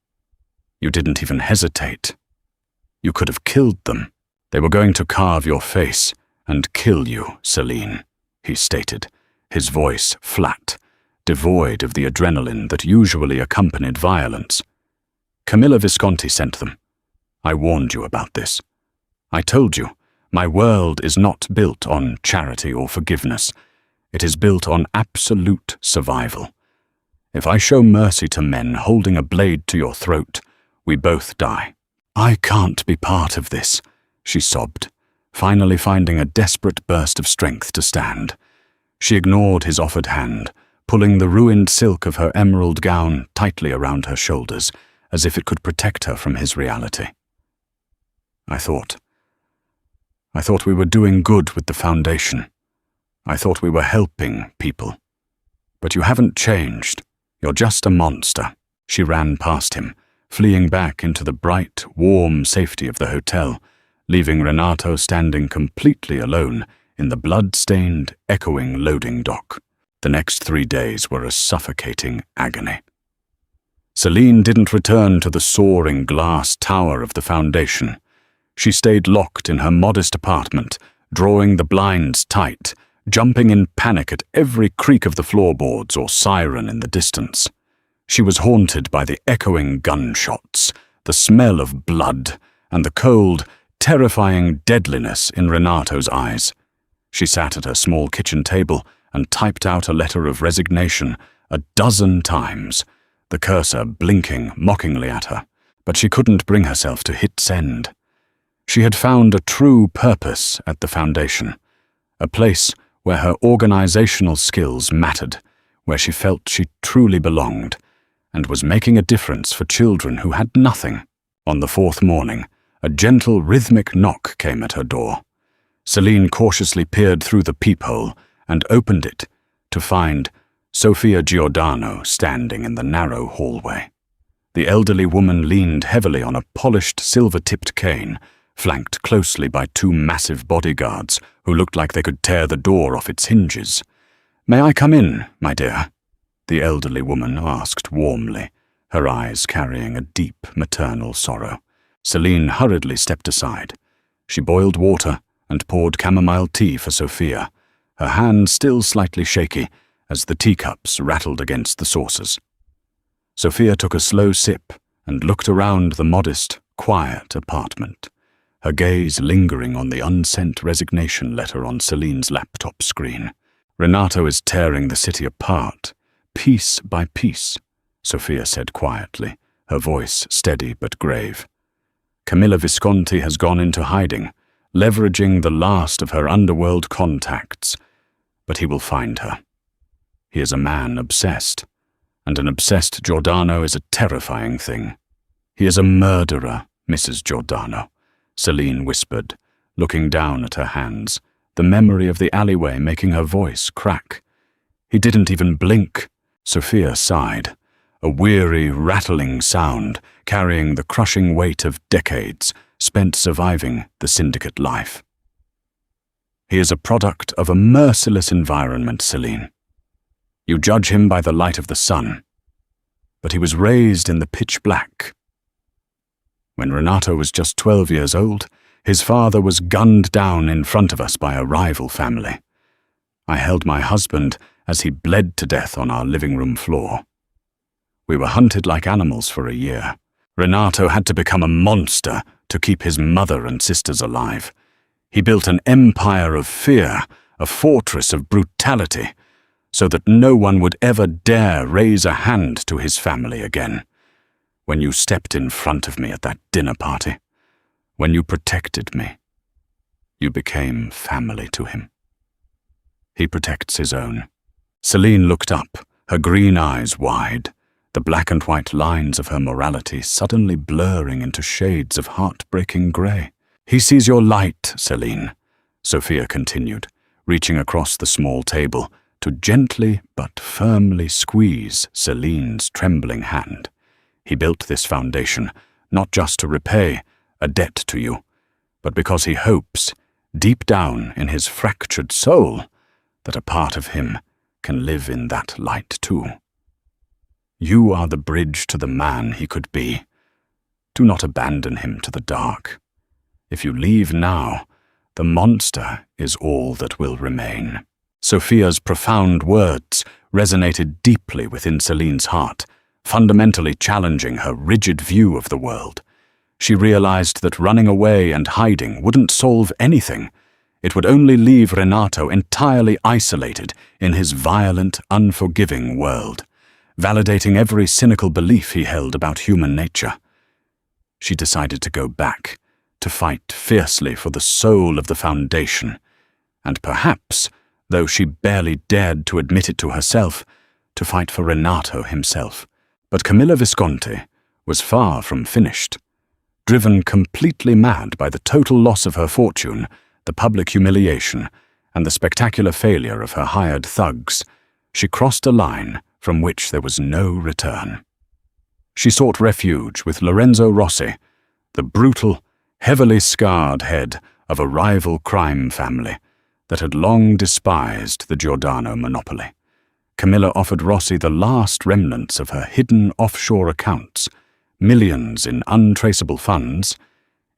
You didn't even hesitate. You could have killed them. They were going to carve your face and kill you, Celine," he stated, his voice flat, devoid of the adrenaline that usually accompanied violence. "Camilla Visconti sent them. I warned you about this. I told you, my world is not built on charity or forgiveness. It is built on absolute survival. If I show mercy to men holding a blade to your throat, we both die. I can't be part of this, she sobbed, finally finding a desperate burst of strength to stand. She ignored his offered hand, pulling the ruined silk of her emerald gown tightly around her shoulders, as if it could protect her from his reality. I thought we were doing good with the foundation. I thought we were helping people. But you haven't changed. You're just a monster. She ran past him, fleeing back into the bright, warm safety of the hotel, leaving Renato standing completely alone in the blood-stained, echoing loading dock. The next 3 days were a suffocating agony. Celine didn't return to the soaring glass tower of the foundation. She stayed locked in her modest apartment, drawing the blinds tight, jumping in panic at every creak of the floorboards or siren in the distance. She was haunted by the echoing gunshots, the smell of blood, and the cold, terrifying deadliness in Renato's eyes. She sat at her small kitchen table and typed out a letter of resignation 12 times, the cursor blinking mockingly at her, but she couldn't bring herself to hit send. She had found a true purpose at the foundation, a place where her organizational skills mattered, where she felt she truly belonged, and was making a difference for children who had nothing. On the 4th morning, a gentle, rhythmic knock came at her door. Celine cautiously peered through the peephole and opened it to find Renato Giordano standing in the narrow hallway. The elderly woman leaned heavily on a polished silver-tipped cane, flanked closely by 2 massive bodyguards who looked like they could tear the door off its hinges. "May I come in, my dear?" the elderly woman asked warmly, her eyes carrying a deep maternal sorrow. Celine hurriedly stepped aside. She boiled water and poured chamomile tea for Sophia, her hands still slightly shaky as the teacups rattled against the saucers. Sophia took a slow sip and looked around the modest, quiet apartment, her gaze lingering on the unsent resignation letter on Celine's laptop screen. "Renato is tearing the city apart, piece by piece," Sophia said quietly, her voice steady but grave. "Camilla Visconti has gone into hiding, leveraging the last of her underworld contacts, but he will find her. He is a man obsessed, and an obsessed Giordano is a terrifying thing. He is a murderer, Mrs. Giordano," Celine whispered, looking down at her hands, the memory of the alleyway making her voice crack. "He didn't even blink." Sophia sighed, a weary, rattling sound carrying the crushing weight of decades spent surviving the syndicate life. "He is a product of a merciless environment, Celine. You judge him by the light of the sun, but he was raised in the pitch black. When Renato was just 12 years old, his father was gunned down in front of us by a rival family. I held my husband as he bled to death on our living room floor. We were hunted like animals for a year. Renato had to become a monster to keep his mother and sisters alive. He built an empire of fear, a fortress of brutality, so that no one would ever dare raise a hand to his family again. When you stepped in front of me at that dinner party, when you protected me, you became family to him. He protects his own." Celine looked up, her green eyes wide, the black and white lines of her morality suddenly blurring into shades of heartbreaking grey. "He sees your light, Celine," Sophia continued, reaching across the small table to gently but firmly squeeze Celine's trembling hand. "He built this foundation not just to repay a debt to you, but because he hopes, deep down in his fractured soul, that a part of him can live in that light too. You are the bridge to the man he could be. Do not abandon him to the dark. If you leave now, the monster is all that will remain." Sophia's profound words resonated deeply within Celine's heart, fundamentally challenging her rigid view of the world. She realized that running away and hiding wouldn't solve anything. It would only leave Renato entirely isolated in his violent, unforgiving world, validating every cynical belief he held about human nature. She decided to go back, to fight fiercely for the soul of the Foundation, and perhaps, though she barely dared to admit it to herself, to fight for Renato himself. But Camilla Visconti was far from finished. Driven completely mad by the total loss of her fortune, the public humiliation, and the spectacular failure of her hired thugs, she crossed a line from which there was no return. She sought refuge with Lorenzo Rossi, the brutal, heavily scarred head of a rival crime family that had long despised the Giordano monopoly. Camilla offered Rossi the last remnants of her hidden offshore accounts, millions in untraceable funds,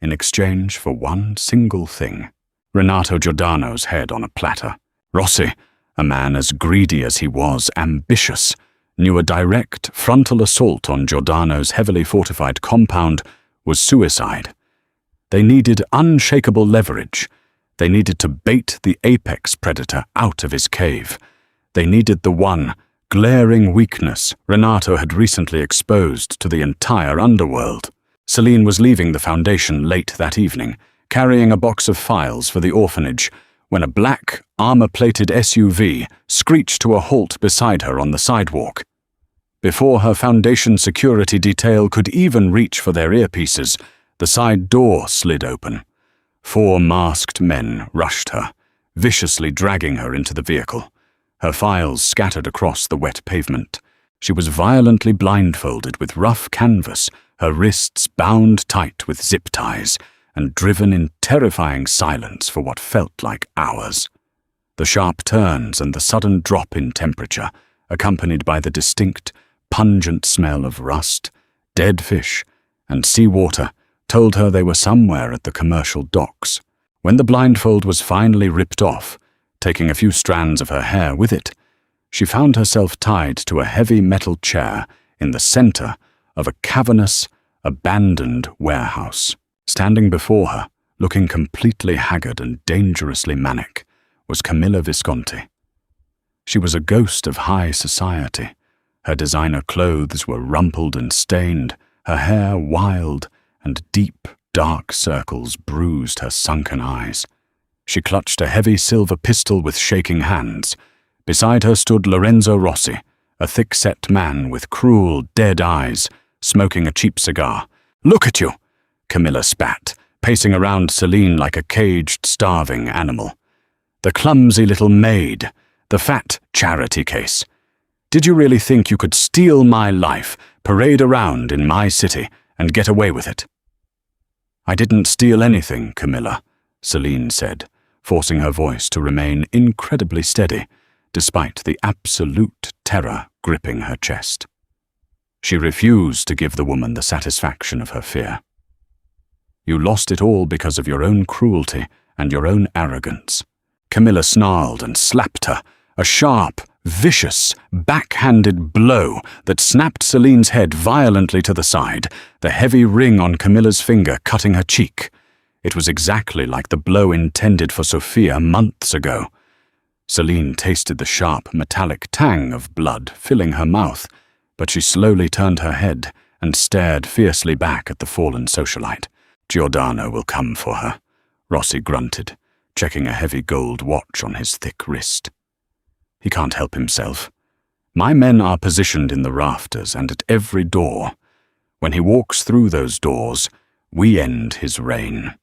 in exchange for one single thing: Renato Giordano's head on a platter. Rossi, a man as greedy as he was ambitious, knew a direct frontal assault on Giordano's heavily fortified compound was suicide. They needed unshakable leverage. They needed to bait the apex predator out of his cave. They needed the one glaring weakness Renato had recently exposed to the entire underworld. Celine was leaving the Foundation late that evening, carrying a box of files for the orphanage, when a black, armor-plated SUV screeched to a halt beside her on the sidewalk. Before her Foundation security detail could even reach for their earpieces, the side door slid open. 4 masked men rushed her, viciously dragging her into the vehicle. Her files scattered across the wet pavement. She was violently blindfolded with rough canvas, her wrists bound tight with zip ties, and driven in terrifying silence for what felt like hours. The sharp turns and the sudden drop in temperature, accompanied by the distinct, pungent smell of rust, dead fish, and seawater, told her they were somewhere at the commercial docks. When the blindfold was finally ripped off, taking a few strands of her hair with it, she found herself tied to a heavy metal chair in the center of a cavernous, abandoned warehouse. Standing before her, looking completely haggard and dangerously manic, was Camilla Visconti. She was a ghost of high society. Her designer clothes were rumpled and stained, her hair wild, and deep, dark circles bruised her sunken eyes. She clutched a heavy silver pistol with shaking hands. Beside her stood Lorenzo Rossi, a thick-set man with cruel, dead eyes, smoking a cheap cigar. "Look at you!" Camilla spat, pacing around Celine like a caged, starving animal. "The clumsy little maid, the fat charity case. Did you really think you could steal my life, parade around in my city, and get away with it?" "I didn't steal anything, Camilla," Celine said, forcing her voice to remain incredibly steady, despite the absolute terror gripping her chest. She refused to give the woman the satisfaction of her fear. "You lost it all because of your own cruelty and your own arrogance." Camilla snarled and slapped her, a sharp, vicious, backhanded blow that snapped Celine's head violently to the side, the heavy ring on Camilla's finger cutting her cheek. It was exactly like the blow intended for Sophia months ago. Celine tasted the sharp, metallic tang of blood filling her mouth, but she slowly turned her head and stared fiercely back at the fallen socialite. "Giordano will come for her," Rossi grunted, checking a heavy gold watch on his thick wrist. "He can't help himself. My men are positioned in the rafters and at every door. When he walks through those doors, we end his reign."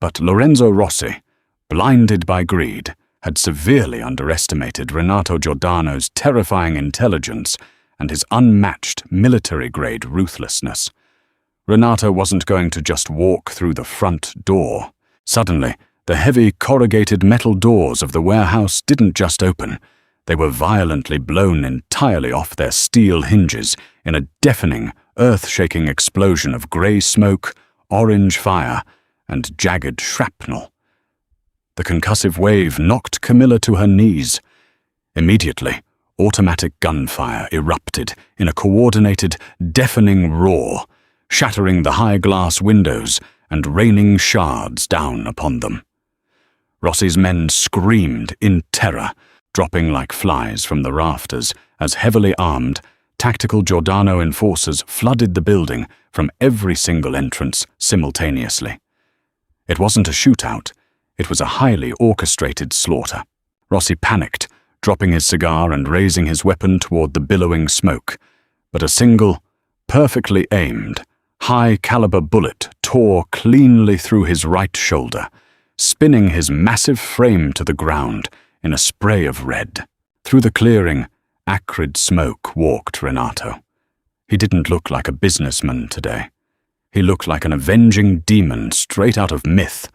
But Lorenzo Rossi, blinded by greed, had severely underestimated Renato Giordano's terrifying intelligence and his unmatched military-grade ruthlessness. Renato wasn't going to just walk through the front door. Suddenly, the heavy corrugated metal doors of the warehouse didn't just open. They were violently blown entirely off their steel hinges in a deafening, earth-shaking explosion of grey smoke, orange fire, and jagged shrapnel. The concussive wave knocked Camilla to her knees. Immediately, automatic gunfire erupted in a coordinated, deafening roar. shattering the high glass windows and raining shards down upon them. Rossi's men screamed in terror, dropping like flies from the rafters as heavily armed, tactical Giordano enforcers flooded the building from every single entrance simultaneously. It wasn't a shootout, it was a highly orchestrated slaughter. Rossi panicked, dropping his cigar and raising his weapon toward the billowing smoke, but a single, perfectly aimed, high-caliber bullet tore cleanly through his right shoulder, spinning his massive frame to the ground in a spray of red. Through the clearing, acrid smoke walked Renato. He didn't look like a businessman today. He looked like an avenging demon straight out of myth,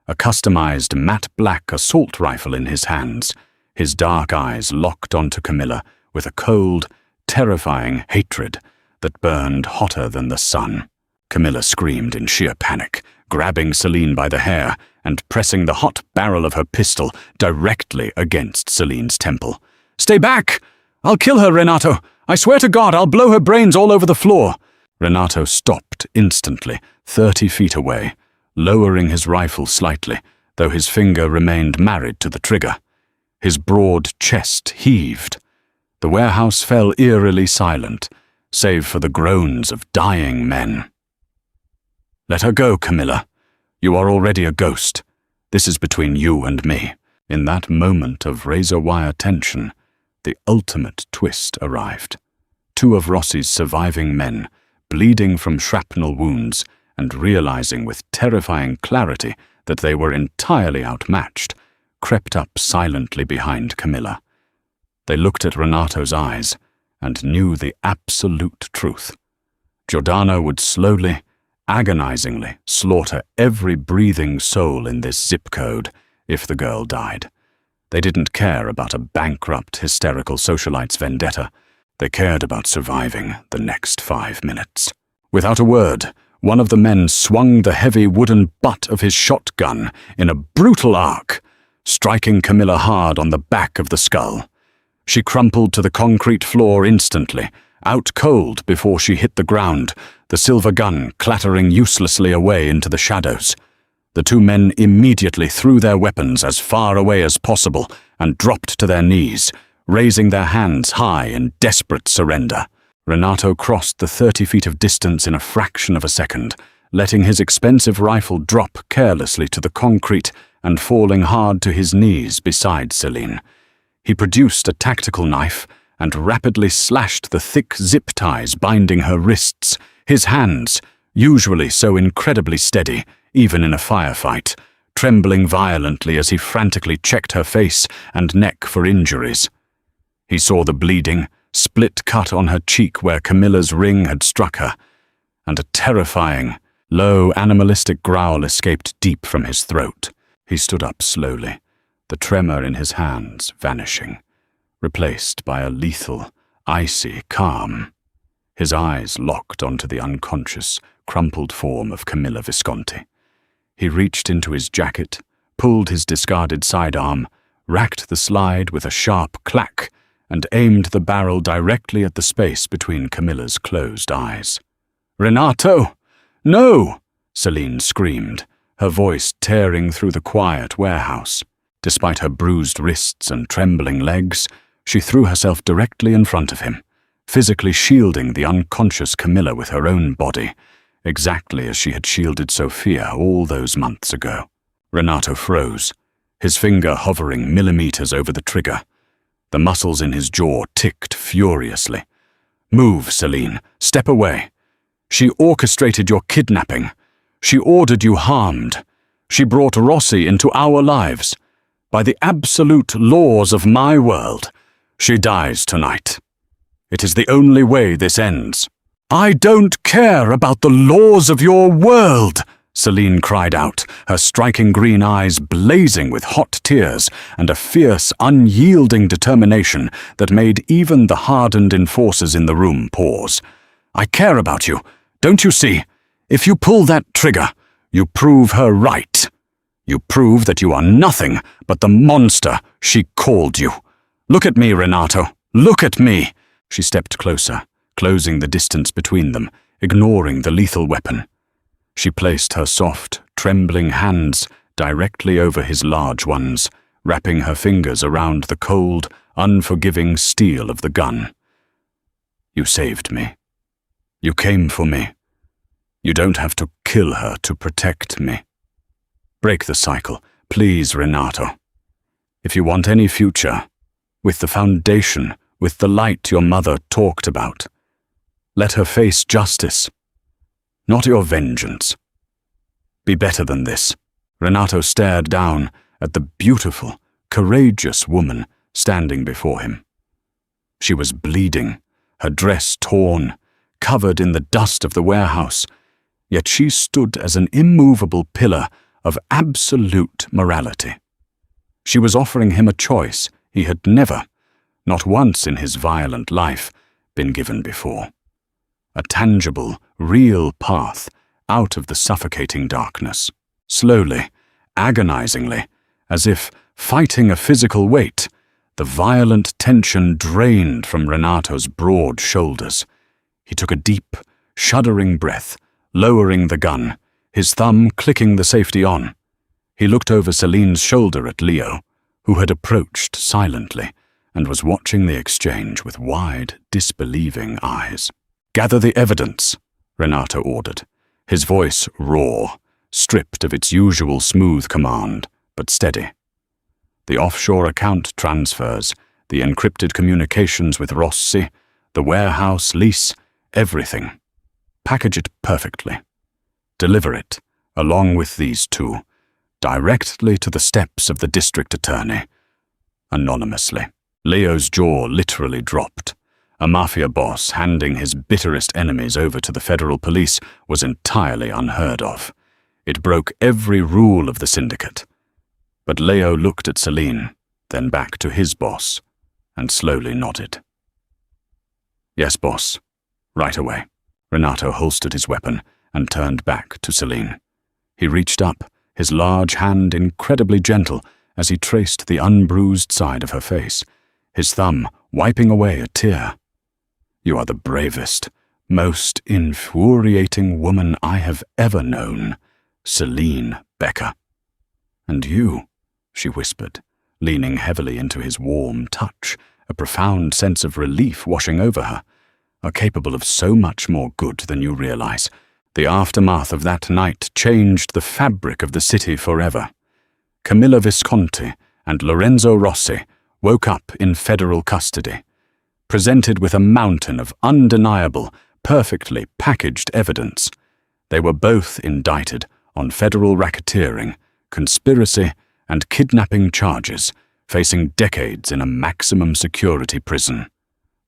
a customized matte black assault rifle in his hands, his dark eyes locked onto Camilla with a cold, terrifying hatred that burned hotter than the sun. Camilla screamed in sheer panic, grabbing Celine by the hair and pressing the hot barrel of her pistol directly against Celine's temple. "Stay back! I'll kill her, Renato! I swear to God, I'll blow her brains all over the floor!" Renato stopped instantly, 30 feet away, lowering his rifle slightly, though his finger remained married to the trigger. His broad chest heaved. The warehouse fell eerily silent, save for the groans of dying men. "Let her go, Camilla. You are already a ghost. This is between you and me." In that moment of razor-wire tension, the ultimate twist arrived. Two of Rossi's surviving men, bleeding from shrapnel wounds and realizing with terrifying clarity that they were entirely outmatched, crept up silently behind Camilla. They looked at Renato's eyes and knew the absolute truth. Giordano would slowly, agonizingly slaughter every breathing soul in this zip code if the girl died. They didn't care about a bankrupt, hysterical socialite's vendetta. They cared about surviving the next 5 minutes. Without a word, one of the men swung the heavy wooden butt of his shotgun in a brutal arc, striking Camilla hard on the back of the skull. She crumpled to the concrete floor instantly, out cold before she hit the ground, the silver gun clattering uselessly away into the shadows. The two men immediately threw their weapons as far away as possible and dropped to their knees, raising their hands high in desperate surrender. Renato crossed the 30 feet of distance in a fraction of a second, letting his expensive rifle drop carelessly to the concrete and falling hard to his knees beside Celine. He produced a tactical knife and rapidly slashed the thick zip ties binding her wrists, his hands, usually so incredibly steady, even in a firefight, trembling violently as he frantically checked her face and neck for injuries. He saw the bleeding, split cut on her cheek where Camilla's ring had struck her, and a terrifying, low, animalistic growl escaped deep from his throat. He stood up slowly, the tremor in his hands vanishing, replaced by a lethal, icy calm. His eyes locked onto the unconscious, crumpled form of Camilla Visconti. He reached into his jacket, pulled his discarded sidearm, racked the slide with a sharp clack, and aimed the barrel directly at the space between Camilla's closed eyes. "Renato! No!" Celine screamed, her voice tearing through the quiet warehouse. Despite her bruised wrists and trembling legs, she threw herself directly in front of him, physically shielding the unconscious Camilla with her own body, exactly as she had shielded Sophia all those months ago. Renato froze, his finger hovering millimeters over the trigger. The muscles in his jaw ticked furiously. "Move, Celine. Step away. She orchestrated your kidnapping. She ordered you harmed. She brought Rossi into our lives. By the absolute laws of my world, she dies tonight. It is the only way this ends." "I don't care about the laws of your world!" Celine cried out, her striking green eyes blazing with hot tears and a fierce, unyielding determination that made even the hardened enforcers in the room pause. "I care about you. Don't you see? If you pull that trigger, you prove her right. You prove that you are nothing but the monster she called you. Look at me, Renato. Look at me." She stepped closer, closing the distance between them, ignoring the lethal weapon. She placed her soft, trembling hands directly over his large ones, wrapping her fingers around the cold, unforgiving steel of the gun. "You saved me. You came for me. You don't have to kill her to protect me. Break the cycle, please, Renato. If you want any future, with the foundation, with the light your mother talked about, let her face justice, not your vengeance. Be better than this." Renato stared down at the beautiful, courageous woman standing before him. She was bleeding, her dress torn, covered in the dust of the warehouse, yet she stood as an immovable pillar of absolute morality. She was offering him a choice he had never, not once in his violent life, been given before. A tangible, real path out of the suffocating darkness. Slowly, agonizingly, as if fighting a physical weight, the violent tension drained from Renato's broad shoulders. He took a deep, shuddering breath, lowering the gun, his thumb clicking the safety on. He looked over Celine's shoulder at Leo, who had approached silently and was watching the exchange with wide, disbelieving eyes. "Gather the evidence," Renato ordered, his voice raw, stripped of its usual smooth command, but steady. The offshore account transfers, the encrypted communications with Rossi, the warehouse lease, everything. Package it perfectly. Deliver it, along with these two, directly to the steps of the district attorney, anonymously. Leo's jaw literally dropped. A Mafia boss handing his bitterest enemies over to the federal police was entirely unheard of. It broke every rule of the syndicate. But Leo looked at Celine, then back to his boss, and slowly nodded. "Yes, boss. Right away." Renato holstered his weapon and turned back to Celine. He reached up, his large hand incredibly gentle as he traced the unbruised side of her face, his thumb wiping away a tear. "You are the bravest, most infuriating woman I have ever known, Celine Becker." "And you," she whispered, leaning heavily into his warm touch, a profound sense of relief washing over her, "are capable of so much more good than you realize. The aftermath of that night changed the fabric of the city forever. Camilla Visconti and Lorenzo Rossi woke up in federal custody, presented with a mountain of undeniable, perfectly packaged evidence. They were both indicted on federal racketeering, conspiracy, and kidnapping charges, facing decades in a maximum security prison.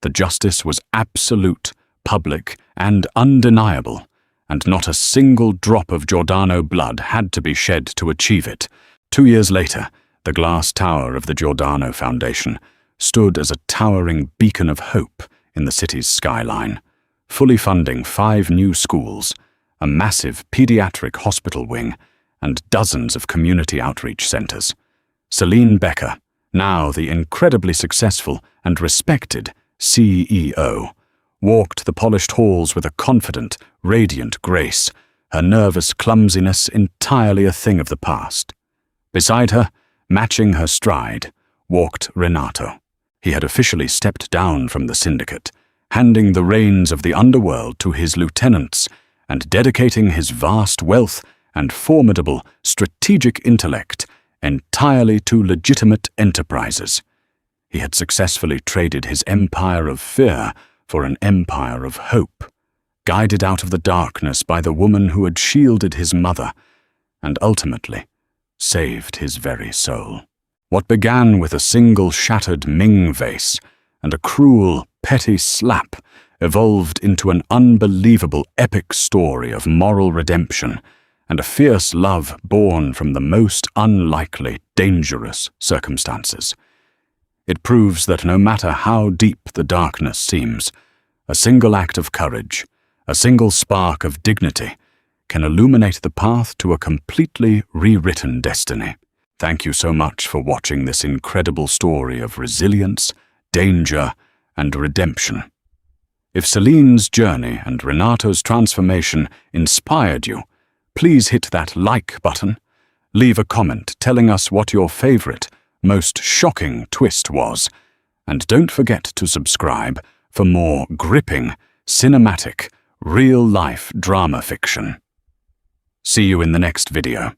The justice was absolute, public, and undeniable, and not a single drop of Giordano blood had to be shed to achieve it. 2 years later, the glass tower of the Giordano Foundation stood as a towering beacon of hope in the city's skyline, fully funding 5 new schools, a massive pediatric hospital wing, and dozens of community outreach centers. Celine Becker, now the incredibly successful and respected CEO, walked the polished halls with a confident, radiant grace, her nervous clumsiness entirely a thing of the past. Beside her, matching her stride, walked Renato. He had officially stepped down from the syndicate, handing the reins of the underworld to his lieutenants and dedicating his vast wealth and formidable strategic intellect entirely to legitimate enterprises. He had successfully traded his empire of fear for an empire of hope, guided out of the darkness by the woman who had shielded his mother, and ultimately saved his very soul. What began with a single shattered Ming vase and a cruel, petty slap evolved into an unbelievable epic story of moral redemption and a fierce love born from the most unlikely, dangerous circumstances. It proves that no matter how deep the darkness seems, a single act of courage, a single spark of dignity, can illuminate the path to a completely rewritten destiny. Thank you so much for watching this incredible story of resilience, danger, and redemption. If Celine's journey and Renato's transformation inspired you, please hit that like button. Leave a comment telling us what your favorite, most shocking twist was. And don't forget to subscribe for more gripping, cinematic, real-life drama fiction. See you in the next video.